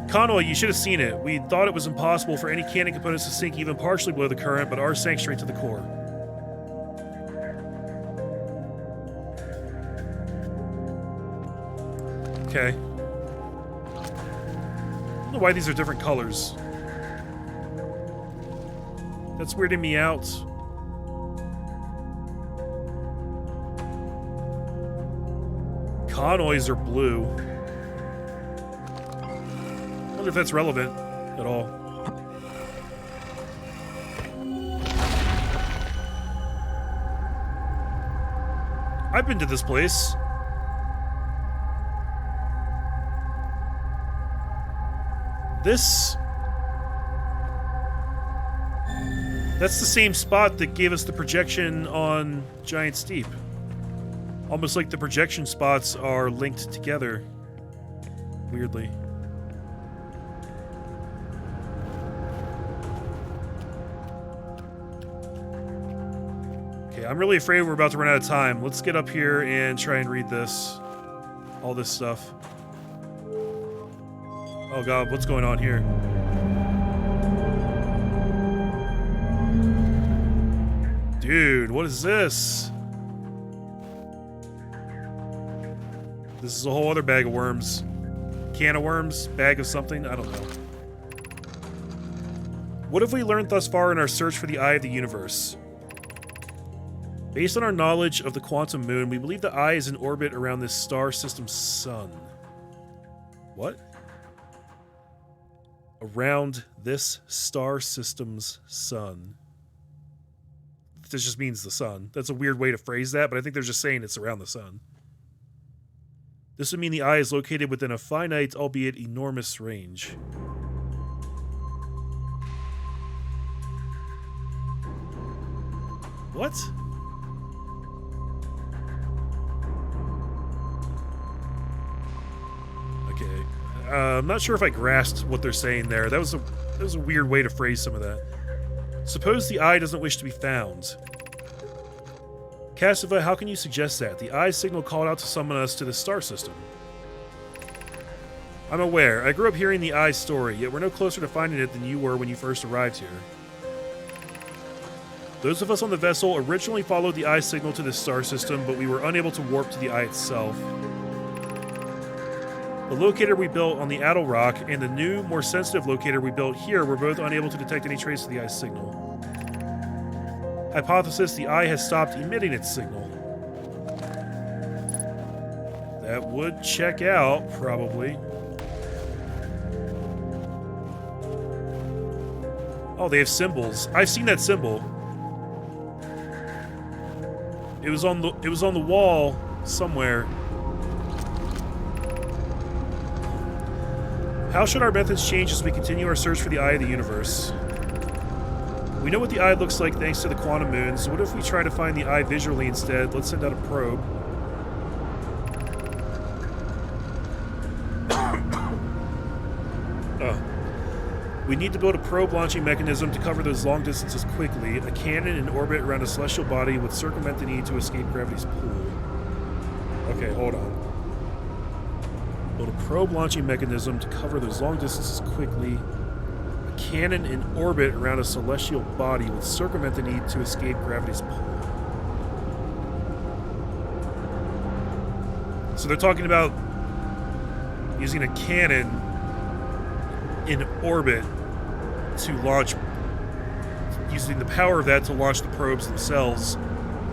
Connoy, you should have seen it. We thought it was impossible for any cannon components to sink even partially below the current, but ours sank straight to the core. Okay. I don't know why these are different colors. That's weirding me out. Connoys are blue. I wonder if that's relevant at all. I've been to this place. That's the same spot that gave us the projection on Giant Steep. Almost like the projection spots are linked together. Weirdly. Okay, I'm really afraid we're about to run out of time. Let's get up here and try and read this. All this stuff. Oh god, what's going on here? Dude, what is this? This is a whole other bag of worms. Can of worms? Bag of something? I don't know. What have we learned thus far in our search for the Eye of the Universe? Based on our knowledge of the quantum moon, we believe the Eye is in orbit around this star system's sun. What? Around this star system's sun. This just means the sun. That's a weird way to phrase that, but I think they're just saying it's around the sun. This would mean the Eye is located within a finite, albeit enormous, range. What? Okay. I'm not sure if I grasped what they're saying there. That was a weird way to phrase some of that. Suppose the Eye doesn't wish to be found. Cassava, how can you suggest that? The Eye's signal called out to summon us to the star system. I'm aware. I grew up hearing the Eye's story, yet we're no closer to finding it than you were when you first arrived here. Those of us on the vessel originally followed the Eye's signal to this star system, but we were unable to warp to the Eye itself. The locator we built on the Addle Rock and the new, more sensitive locator we built here were both unable to detect any trace of the Eye's signal. Hypothesis, the Eye has stopped emitting its signal. That would check out, probably. Oh, they have symbols. I've seen that symbol. It was on the wall somewhere. How should our methods change as we continue our search for the Eye of the Universe? We know what the Eye looks like thanks to the quantum moon, so what if we try to find the Eye visually instead? Let's send out a probe. We need to build a probe launching mechanism to cover those long distances quickly. A cannon in orbit around a celestial body would circumvent the need to escape gravity's pull. Okay, hold on. Build a probe launching mechanism to cover those long distances quickly. A cannon in orbit around a celestial body would circumvent the need to escape gravity's pull. So they're talking about using a cannon in orbit to launch, using the power of that to launch the probes themselves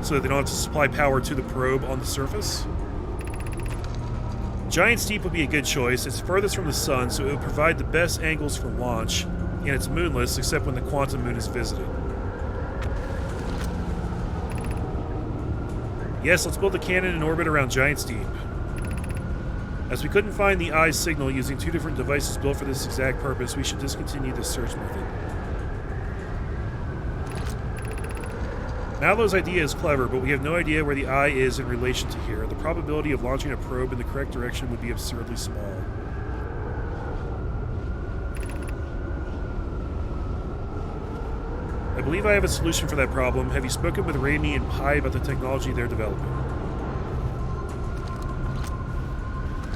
so that they don't have to supply power to the probe on the surface. Giant Steep would be a good choice. It's furthest from the sun, so it would provide the best angles for launch, and it's moonless except when the quantum moon is visited. Yes, let's build a cannon in orbit around Giant Steep. As we couldn't find the Eye's signal using two different devices built for this exact purpose, we should discontinue this search method. Mallow's idea is clever, but we have no idea where the eye is in relation to here. The probability of launching a probe in the correct direction would be absurdly small. I believe I have a solution for that problem. Have you spoken with Raimi and Pi about the technology they're developing?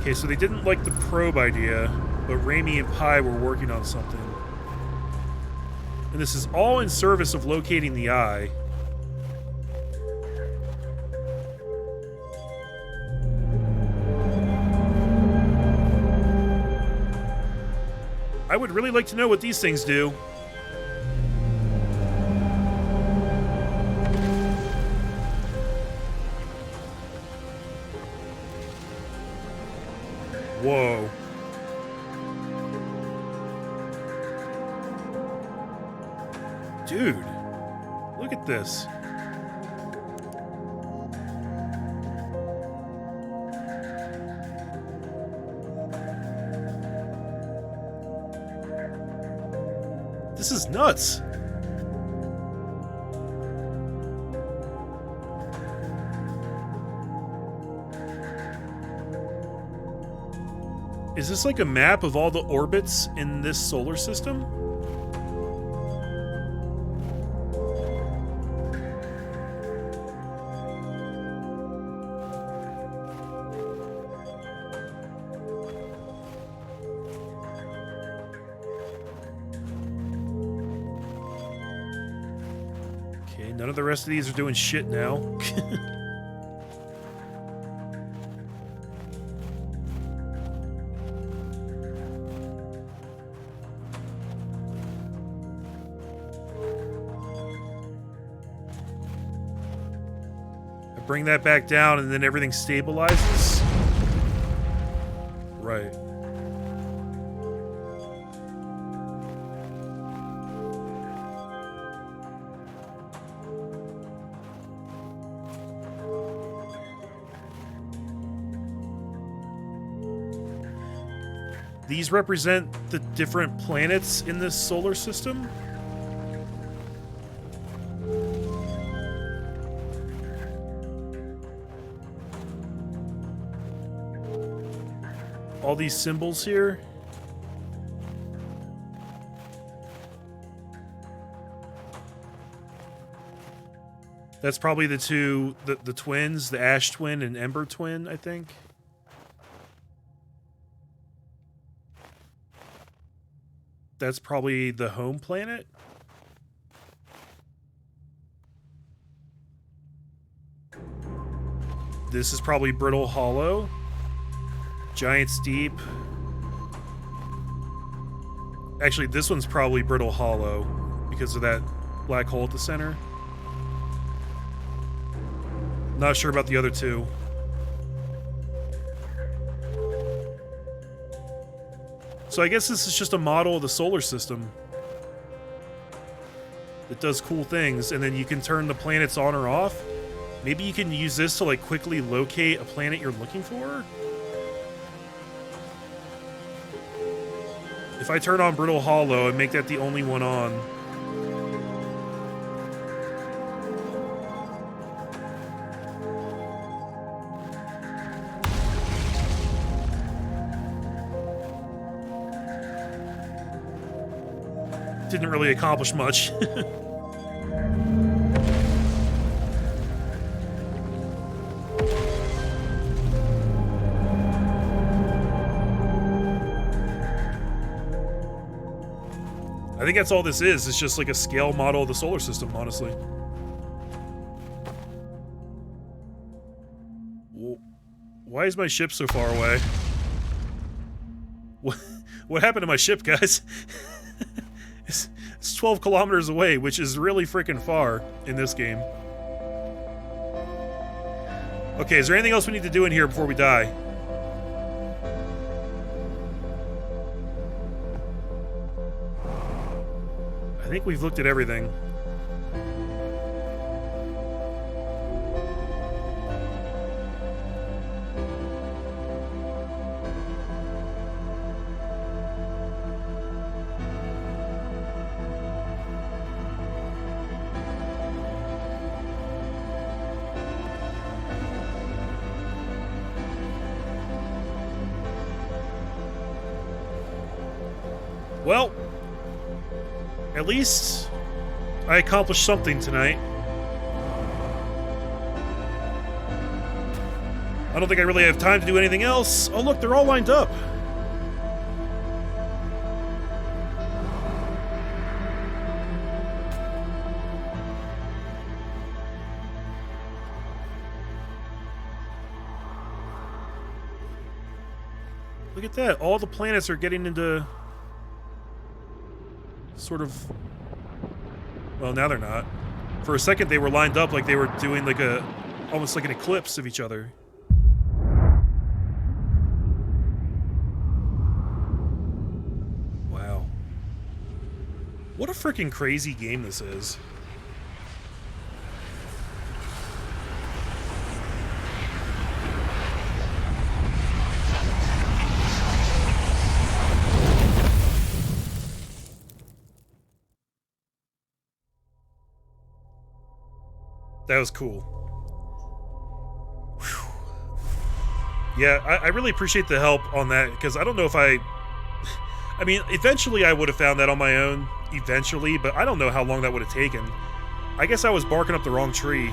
Okay, so they didn't like the probe idea, but Raimi and Pi were working on something. And this is all in service of locating the eye. I would really like to know what these things do. Whoa. Dude, look at this. This is nuts. Is this like a map of all the orbits in this solar system? Okay, none of the rest of these are doing shit now. Bring that back down and then everything stabilizes? Right. These represent the different planets in this solar system? All these symbols here. That's probably the two, the twins, the Ash twin and Ember twin, I think. That's probably the home planet. This is probably Brittle Hollow. Giant's Deep. Actually, this one's probably Brittle Hollow because of that black hole at the center. Not sure about the other two. So I guess this is just a model of the solar system. It does cool things, and then you can turn the planets on or off. Maybe you can use this to like quickly locate a planet you're looking for? If I turn on Brittle Hollow and make that the only one on. Didn't really accomplish much. I think that's all this is. It's just like a scale model of the solar system, honestly. Why is my ship so far away? What happened to my ship, guys? It's 12 kilometers away, which is really freaking far in this game. Okay, is there anything else we need to do in here before we die? I think we've looked at everything. Well, at least I accomplished something tonight. I don't think I really have time to do anything else. Oh, look, they're all lined up. Look at that. All the planets are getting into sort of... Well, now they're not. For a second, they were lined up like they were doing like almost like an eclipse of each other. Wow. What a freaking crazy game this is. That was cool. Whew. Yeah, I really appreciate the help on that, because I don't know if I mean, eventually I would have found that on my own, eventually, but I don't know how long that would have taken. I guess I was barking up the wrong tree.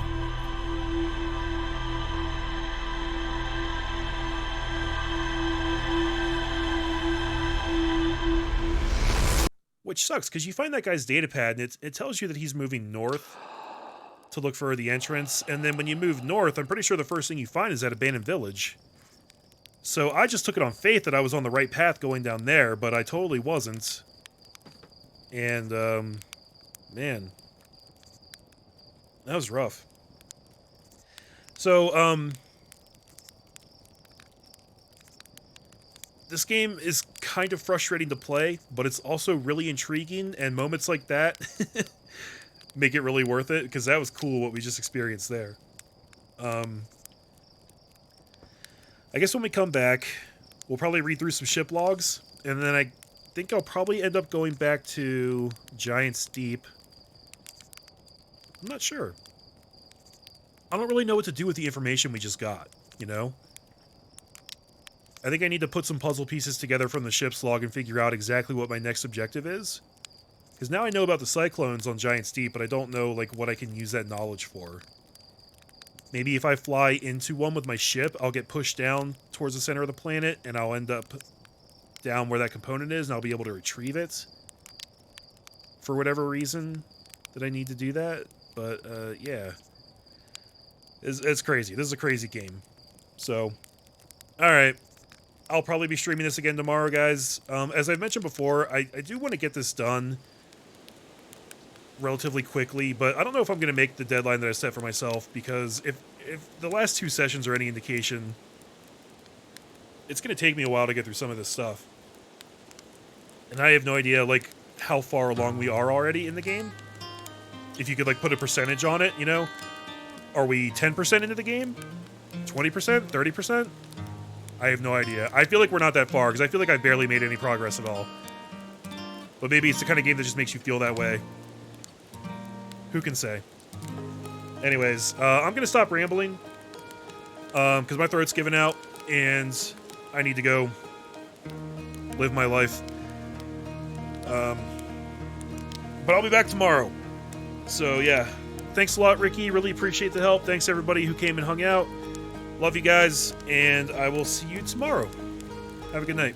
Which sucks, because you find that guy's datapad, and it tells you that he's moving north to look for the entrance, and then when you move north, I'm pretty sure the first thing you find is that abandoned village. So I just took it on faith that I was on the right path going down there, but I totally wasn't. And, man. That was rough. So, this game is kind of frustrating to play, but it's also really intriguing, and moments like that make it really worth it, because that was cool what we just experienced there. I guess when we come back, we'll probably read through some ship logs, and then I think I'll probably end up going back to Giant's Deep. I'm not sure. I don't really know what to do with the information we just got, you know? I think I need to put some puzzle pieces together from the ship's log and figure out exactly what my next objective is. Because now I know about the cyclones on Giant's Deep, but I don't know, like, what I can use that knowledge for. Maybe if I fly into one with my ship, I'll get pushed down towards the center of the planet, and I'll end up down where that component is, and I'll be able to retrieve it. For whatever reason that I need to do that. But, yeah. It's crazy. This is a crazy game. So, alright. I'll probably be streaming this again tomorrow, guys. As I've mentioned before, I do want to get this done relatively quickly, but I don't know if I'm going to make the deadline that I set for myself, because if the last two sessions are any indication, it's going to take me a while to get through some of this stuff. And I have no idea, like, how far along we are already in the game. If you could, like, put a percentage on it, you know? Are we 10% into the game? 20%? 30%? I have no idea. I feel like we're not that far, because I feel like I barely made any progress at all. But maybe it's the kind of game that just makes you feel that way. Who can say? Anyways, I'm going to stop rambling, because my throat's giving out, and I need to go live my life. But I'll be back tomorrow. So, yeah. Thanks a lot, Ricky. Really appreciate the help. Thanks, everybody who came and hung out. Love you guys, and I will see you tomorrow. Have a good night.